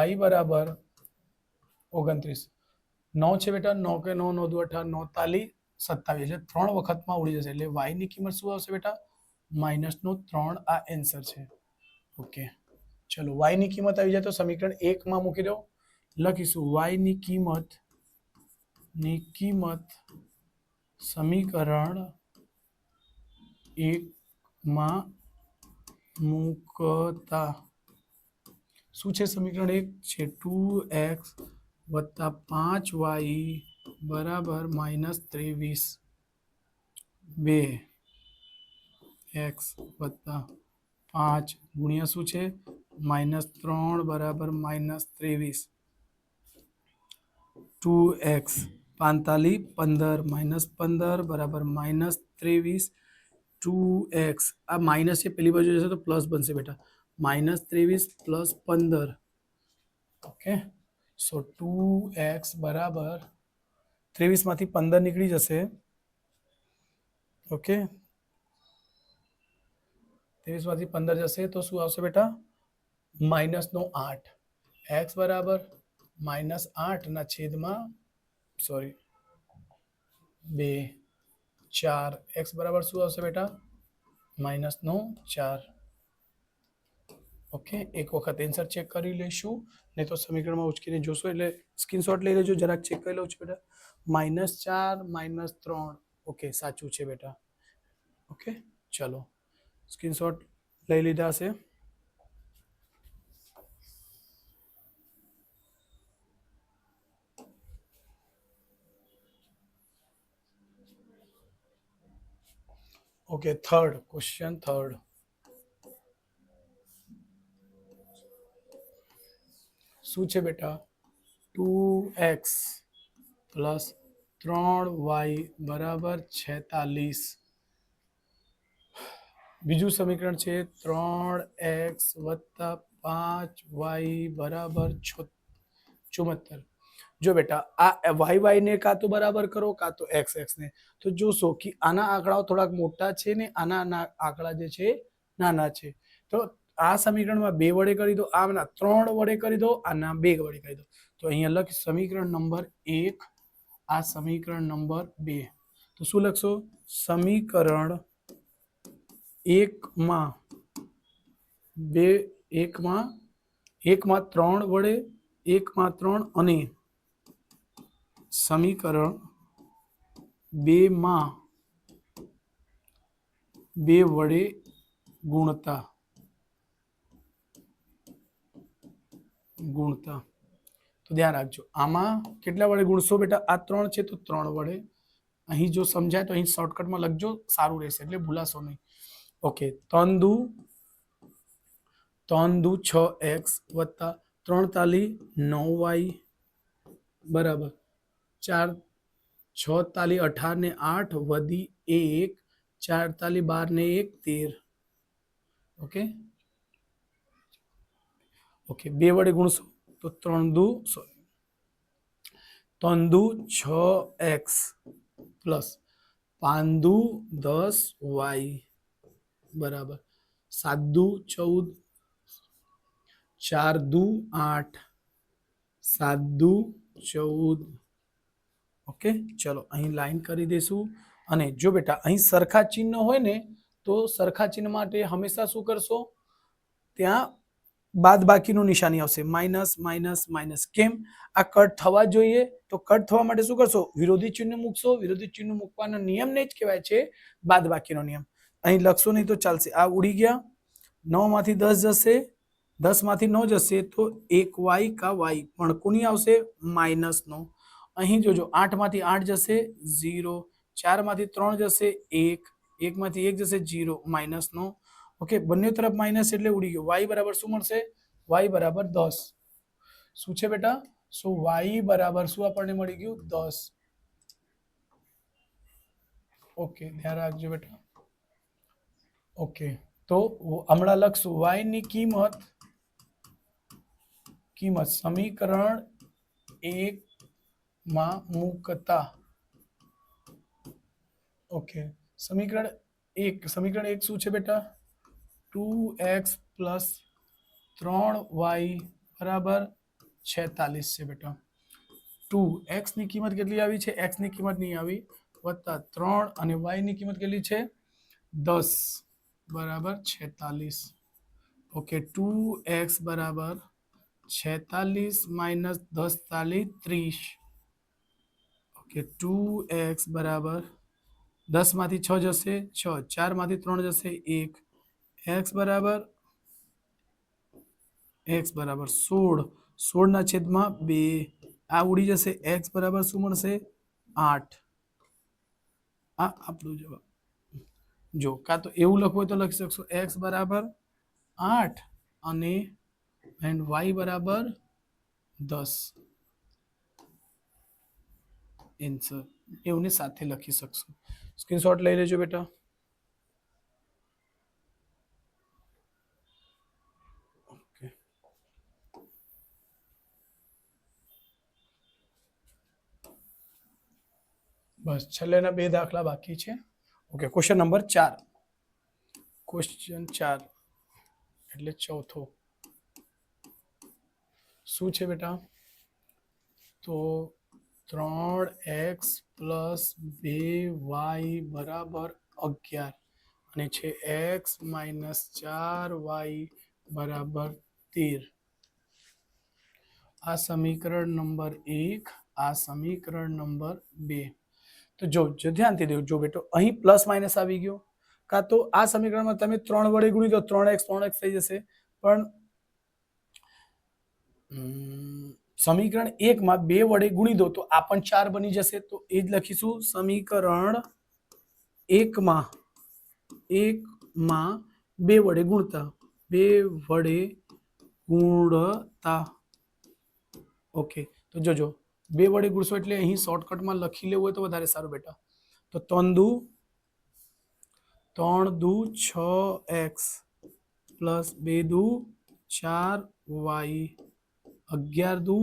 y બરાબર 29. 9 છે બેટા. 9 કે 9 9 દુ 18 9 તાલી 27 એટલે 3 વખતમાં ઉડી જશે. એટલે y ની કિંમત શું આવશે બેટા? -3. આ આન્સર છે. ઓકે, ચલો, y ની કિંમત આવી જાય તો સમીકરણ 1 માં મૂકી દો. લખીશું y ની કિંમત સમીકરણ 1 માં મૂકતા શું છે? સમીકરણ 1 છે 2x વત્તા 5y બરાબર -23. 2x વત્તા 5 ગુણ્યા શું છે? -3 બરાબર -23. 2x 45 15 -15 બરાબર -23. 2x આ માઇનસ છે, પેલી બાજુ જશે તો પ્લસ બનશે બેટા. -23 પ્લસ 15. ઓકે, સો 2x બરાબર 23 માંથી 15 નીકળી જશે. ઓકે, 23 માંથી 15 જશે તો શું આવશે બેટા? -8. x બરાબર -8 ના છેદમાં 2 4. x બરાબર શું આવશે બેટા? -4. ઓકે, એક વખત આન્સર ચેક કરી લઈશું, નહીં તો સમીકરણમાં ઉચકીને જોશો એટલે સ્ક્રીનશોટ લઈ લેજો. જરાક ચેક કરી લઉં છું બેટા. -4 -3. ઓકે, સાચું છે બેટા. ઓકે, ચલો, સ્ક્રીનશોટ લઈ લીધા હશે. Okay, third question. શું છે બેટા? 2x પ્લસ 3y બરાબર 46. બીજું સમીકરણ છે 3x વત્તા 5y બરાબર 74. જો બેટા, આ y ને કાં તો બરાબર કરો કાં તો x ને. તો જોશો કે આના આંકડાઓ થોડાક મોટા છે ને આના આંકડા જે છે નાના છે. તો આ સમીકરણમાં 2 વડે કરી દો, આના 3 વડે કરી દો, આના 2 વડે કરી દો. તો અહીંયા લખ સમીકરણ નંબર 1, આ સમીકરણ નંબર 2. તો શું લખશો? સમીકરણ 1 માં 3 વડે 1 માં 3 અને સમીકરણ 2 માં 2 વડે ગુણતા. તો ધ્યાન રાખજો, આમાં કેટલા વડે ગુણશો બેટા? આ 3 છે તો 3 વડે. અહીં જો સમજાય તો અહીં શોર્ટકટમાં લખજો, સારું રહેશે, એટલે ભૂલાશો નહીં. ઓકે, 3 દુ 6x વત્તા 3 તાલી 9y બરાબર 4 6 તાલી 18 ને 8 વધી 1 4 તાલી 12 ને 1 13. ઓકે, 2 વડે ગુણશો તો 3 દુ 6x પ્લસ 5 દુ 10 y બરાબર 7 દુ 14 4 દુ 8 7 દુ 14 ઓકે ચલો અહીં લાઈન કરી દઈશું અને જો બેટા અહીં સરખા ચિહ્ન હોય ને તો સરખા ચિહ્ન માટે હંમેશા શું કરશો ત્યાં બાદ બાકીનું નિશાની આવશે માઇનસ માઇનસ માઇનસ કેમ આ કટ થવા જોઈએ તો કટ થવા માટે શું કરશો વિરોધી ચિહ્ન મૂકશો વિરોધી ચિહ્ન મૂકવાનો નિયમને જ કહેવાય છે બાદ બાકીનો નિયમ અહીં લખશો નહીં તો ચાલશે આ ઉડી ગયા 9 માંથી 10 જશે 10 માંથી 9 જશે તો 1y કા y પણ કોની આવશે માઇનસ નો અહીં જોજો 8 માંથી 8 જશે 0 4 માંથી 3 જશે 1 1 માંથી 1 જશે 0 માઇનસ નો ઓકે બંને તરફ માઇનસ એટલે ઉડી ગયો y બરાબર શું મળશે y બરાબર 10 શું છે બેટા સો y બરાબર શું આપણને મળી ગયું 10 ઓકે ધ્યાન રાખજો બેટા ઓકે તો હમણાં લખશું y ની કિંમત સમીકરણ 1 માં મૂકતા ઓકે સમીકરણ 1 શું છે બેટા 2x પ્લસ 3y બરાબર 46 છે બેટા 2x ની કિંમત કેટલી આવી છે x ની કિંમત નહીં આવી વત્તા 3 અને y ની કિંમત કેટલી છે 10 બરાબર 46 ઓકે 2x બરાબર 46 માઇનસ 10 તાલી 30 ઓકે 2x બરાબર 10 માંથી 6 જશે 6 4 માંથી 3 જશે 1 x બરાબર 16 16 ના છેદમાં 2 આ ઉડી જશે x બરાબર શું મળશે 8 આ આપણો જવાબ જો કાં તો એવું લખવું હોય તો લખી શકશો x બરાબર 8 અને y બરાબર 10 આન્સર એવું સાથે લખી શકશો સ્ક્રીનશોટ લઈ લેજો બેટા ઓકે બસ છેલ્લેના 2 દાખલા બાકી છે ઓકે ક્વેશ્ચન નંબર 4 એટલે ચોથો શું છે બેટા તો 3x પ્લસ 2y બરાબર 11 અને છે x માઇનસ 4y બરાબર 13 આ સમીકરણ નંબર 1 આ સમીકરણ નંબર 2 તો જો ધ્યાનથી જો બેટો અહીં પ્લસ માઇનસ આવી ગયો કાં તો આ સમીકરણમાં તમે 3 વડે ગુણી દો 3x થઈ જશે પણ સમીકરણ 1 માં 2 વડે ગુણી દો તો આ પણ 4 બની જશે તો એ જ લખીશું સમીકરણ 1 માં 2 વડે ગુણતા ઓકે તો જોજો 2 વડે ગુણશો એટલે અહીં શોર્ટકટમાં લખી લેવું હોય તો વધારે સારું બેટા તો 3 દુ 6x પ્લસ 2 દુ 4y 11 દુ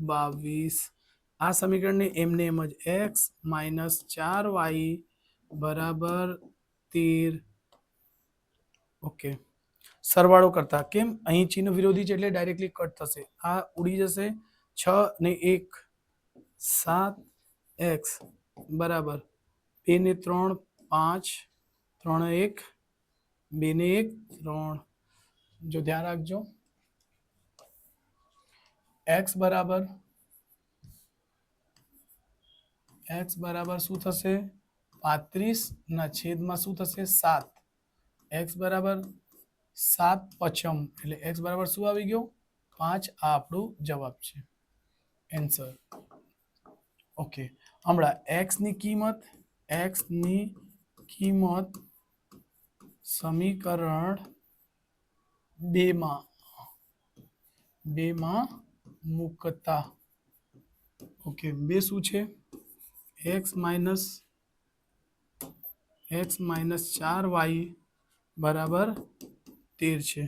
22 આ સમીકરણને એમને એમ જ x માઇનસ 4y બરાબર 13 ઓકે સરવાળો કરતા કેમ અહીં ચિહ્ન વિરોધી છે એટલે ડાયરેક્ટલી કટ થશે આ ઉડી જશે 6 ને 1 7x બરાબર 2 ને 3 5 3 ને 1 2 ને 1 3 જો ધ્યાન રાખજો x બરાબર શું થશે 35 ના છેદમાં શું થશે 7 x બરાબર 7 પચમ એટલે x બરાબર શું આવી ગયો 5 આ આપણો જવાબ છે આન્સર ઓકે હમણાં x ની કિંમત સમીકરણ 2 માં મૂકતા ઓકે 2 શું છે x માઇનસ 4y બરાબર 13 છે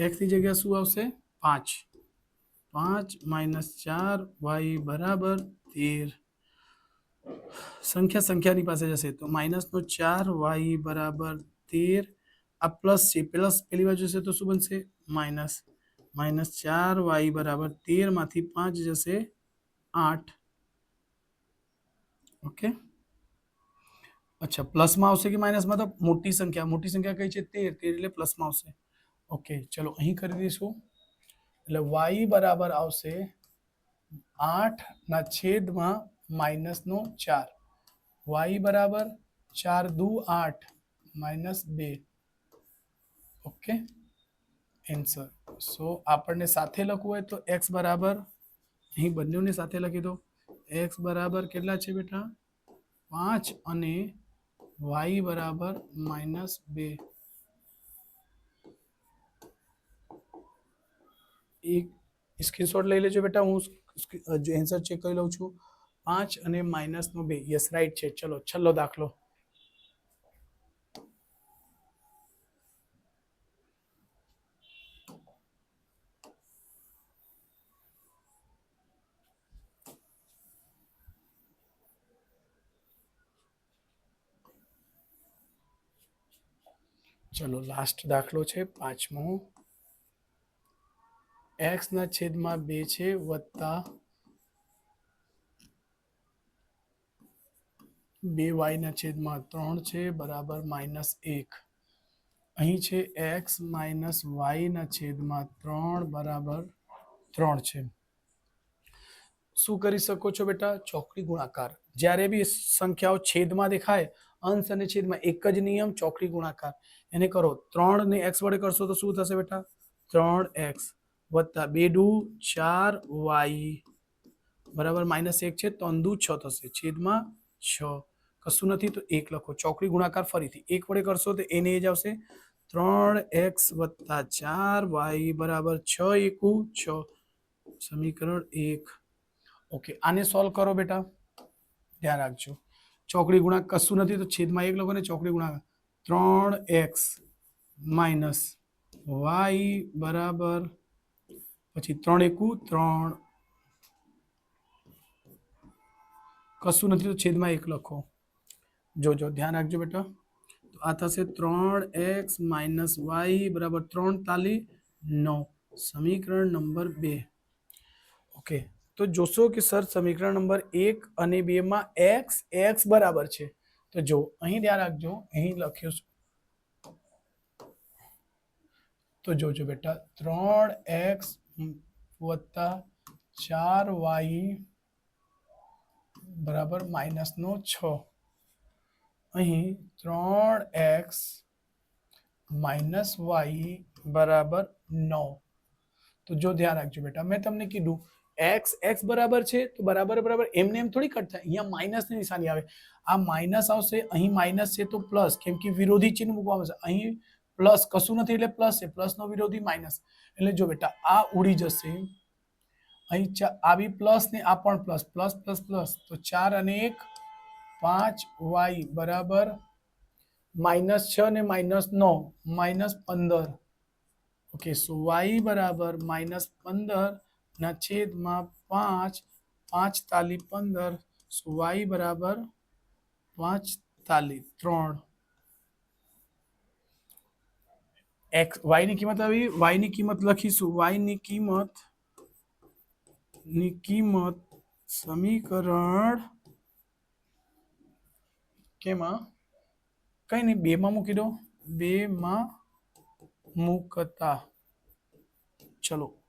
x ની જગ્યા શું આવશે 5 માઇનસ 4y બરાબર 13 સંખ્યા સંખ્યાની પાસે જશે તો -4y બરાબર 13 આ પ્લસ છે પ્લસ પેલી બાજુ જશે તો શું બનશે માઇનસ -4y બરાબર 13 માંથી 5 જશે 8 ઓકે અચ્છા પ્લસમાં આવશે કે માઇનસમાં તો મોટી સંખ્યા કઈ છે 13 એટલે પ્લસમાં આવશે ઓકે ચલો અહીં કરી દઈશું એટલે y બરાબર આવશે 8/4 y બરાબર 4 દુ 8 -2 ઓકે એન્સર સો આપણને સાથે લખવું હોય તો x બરાબર અહીં બંનેને સાથે લખી દો x બરાબર કેટલા છે બેટા 5 અને y બરાબર -2 એક સ્ક્રીનશોટ લઈ લેજો બેટા હું આન્સર ચેક કરી લઉં છું 5 અને -2 યસ રાઈટ છે ચલો છેલ્લો દાખલો ચલો લાસ્ટ દાખલો છે પાંચમો x ના છેદમાં 2 છે વત્તા 2y ના છેદમાં 3 છે બરાબર -1 અહીં છે x માઇનસ y ના છેદમાં 3 બરાબર 3 છે શું કરી શકો છો બેટા ચોકડી ગુણાકાર જ્યારે બી સંખ્યાઓ છેદમાં દેખાય અંશ અને છેદમાં એક જ નિયમ ચોકડી ગુણાકાર એને કરો 3 ને x વડે કરશો તો શું થશે બેટા 3x વત્તા 2 દુ 4y બરાબર -1 છે 3 દુ 6 થશે છેદમાં 6 કશું નથી તો 1 લખો ચોકડી ગુણાકાર ફરીથી 1 વડે કરશો તો એને જ આવશે 3x વત્તા 4y બરાબર 6 એકુ 6 સમીકરણ 1 ઓકે આને સોલ્વ કરો બેટા ધ્યાન રાખજો ચોકડી ગુણાકાર કશું નથી તો છેદમાં 1 લખો ને ચોકડી ગુણાકાર 3x માઇનસ y બરાબર પછી 3 એકુ 3 કશું નથી તો છેદમાં 1 લખો જોજો ધ્યાન રાખજો બેટા તો આ થશે 3x માઇનસ y બરાબર 3 તાલી 9 સમીકરણ નંબર 2 ઓકે તો જોશો કે સર સમીકરણ નંબર 1 અને 2 માં x બરાબર છે તો જો અહીં ધ્યાન રાખજો અહીં લખ્યું છે તો જોજો બેટા 3x વત્તા 4y બરાબર -6 અહીં 3x -y બરાબર 9 તો જો ધ્યાન રાખજો બેટા મેં તમને કીધું x બરાબર છે તો બરાબર એમને એમ થોડી કટ થાય અહીંયા માઇનસની નિશાની આવે આ માઇનસ આવશે અહીં માઇનસ છે તો પ્લસ કેમ કે વિરોધી ચિહ્ન મૂકવામાં આવશે અહીં પ્લસ કશું નથી એટલે પ્લસ છે પ્લસનો વિરોધી માઇનસ એટલે જો બેટા આ ઉડી જશે અહીં આ બી પ્લસ ને આ પણ પ્લસ પ્લસ પ્લસ પ્લસ તો 4 અને 1 5y બરાબર -6 ને -9 -15 ઓકે સો y બરાબર -15 ના છેદમાં 5 5 તાલી 15 સો y બરાબર 5 તાલી 3 x y ની કિંમત આવી y ની કિંમત લખીશું y ની કિંમત સમીકરણ કેમાં કઈ નહીં 2 માં મૂકી દો 2 માં મૂકતા ચલો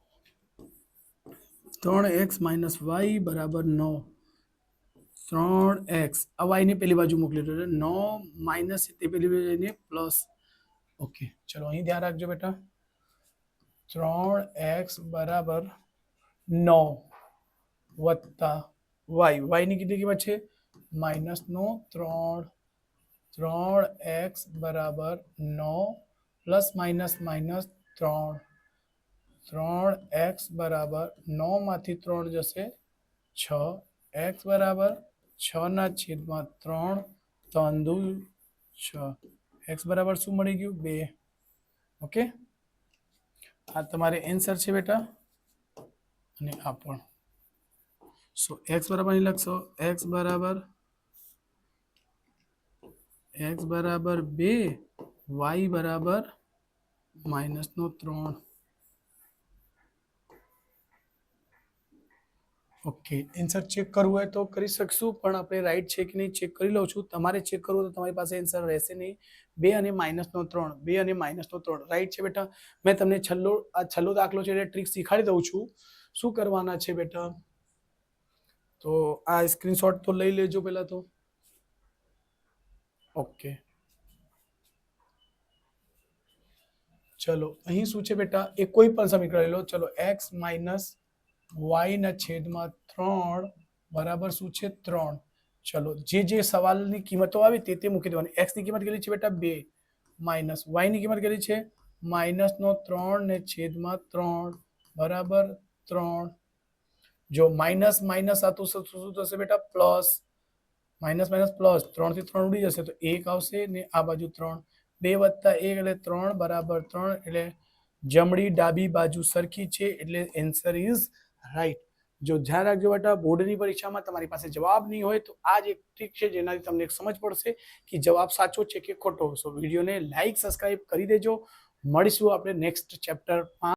3x માઇનસ y બરાબર 9 3x આ y ને પેલી બાજુ મોકલી દો 9 માઇનસ તે પેલી બાજુ પ્લસ ઓકે ચલો અહીં ધ્યાન રાખજો બેટા 3x બરાબર 9 વત્તા y ની કેટલી કિંમત છે -3 3x બરાબર 9 પ્લસ માઇનસ -3 3x બરાબર 9 માંથી 3 જશે 6 x બરાબર 6 ના છેદમાં 3 3 દુ 6 x બરાબર શું મળી ગયું 2 ઓકે આ તમારે આન્સર છે બેટા અને આ પણ સો x બરાબર અહીં લખશો x બરાબર એક્સ બરાબર 2 વાય બરાબર -3. ઓકે, આન્સર ચેક કરવું હોય તો કરી શકશું, પણ આપણે રાઈટ છે કે નહીં ચેક કરી લઉં છું. તમારે ચેક કરવું હોય તો તમારી પાસે આન્સર રહેશે નહીં. 2 અને -3, 2 અને -3 રાઈટ છે બેટા. મેં તમને છેલ્લો દાખલો છે એટલે ટ્રીક શીખવાડી દઉં છું. શું કરવાના છે બેટા? તો આ સ્ક્રીનશોટ તો લઈ લેજો પહેલા તો. ઓકે, ચલો અહીં શું છે બેટા? એ કોઈ પણ સમીકરણ લઈ લો. ચલો x માઇનસ વાય ના છેદમાં 3 બરાબર શું છે? 3. ચલો જે સવાલની કિંમતો આવી તે મૂકી દેવાની. x ની કિંમત કેટલી છે બેટા? 2 માઇનસ y ની કિંમત કેટલી છે? -3 ને છેદમાં 3 બરાબર 3. જો માઇનસ માઇનસ આ તો શું થશે બેટા? પ્લસ. માઇનસ માઇનસ પ્લસ, 3 થી 3 ઉડી જશે તો 1 આવશે ને આ બાજુ 3. 2 વત્તા 1 એટલે 3 બરાબર 3. એટલે જમણી ડાબી બાજુ સરખી છે એટલે આન્સર ઇઝ રાઈટ. જો ધ્યાન રાખજો બેટા, બોર્ડની પરીક્ષામાં તમારી પાસે જવાબ નહીં હોય તો આ જ એક ટ્રીક છે જેનાથી તમને સમજ પડશે કે જવાબ સાચો છે કે ખોટો. સો વિડીયોને લાઈક સબસ્ક્રાઇબ કરી દેજો. મળીશું આપણે નેક્સ્ટ ચેપ્ટરમાં.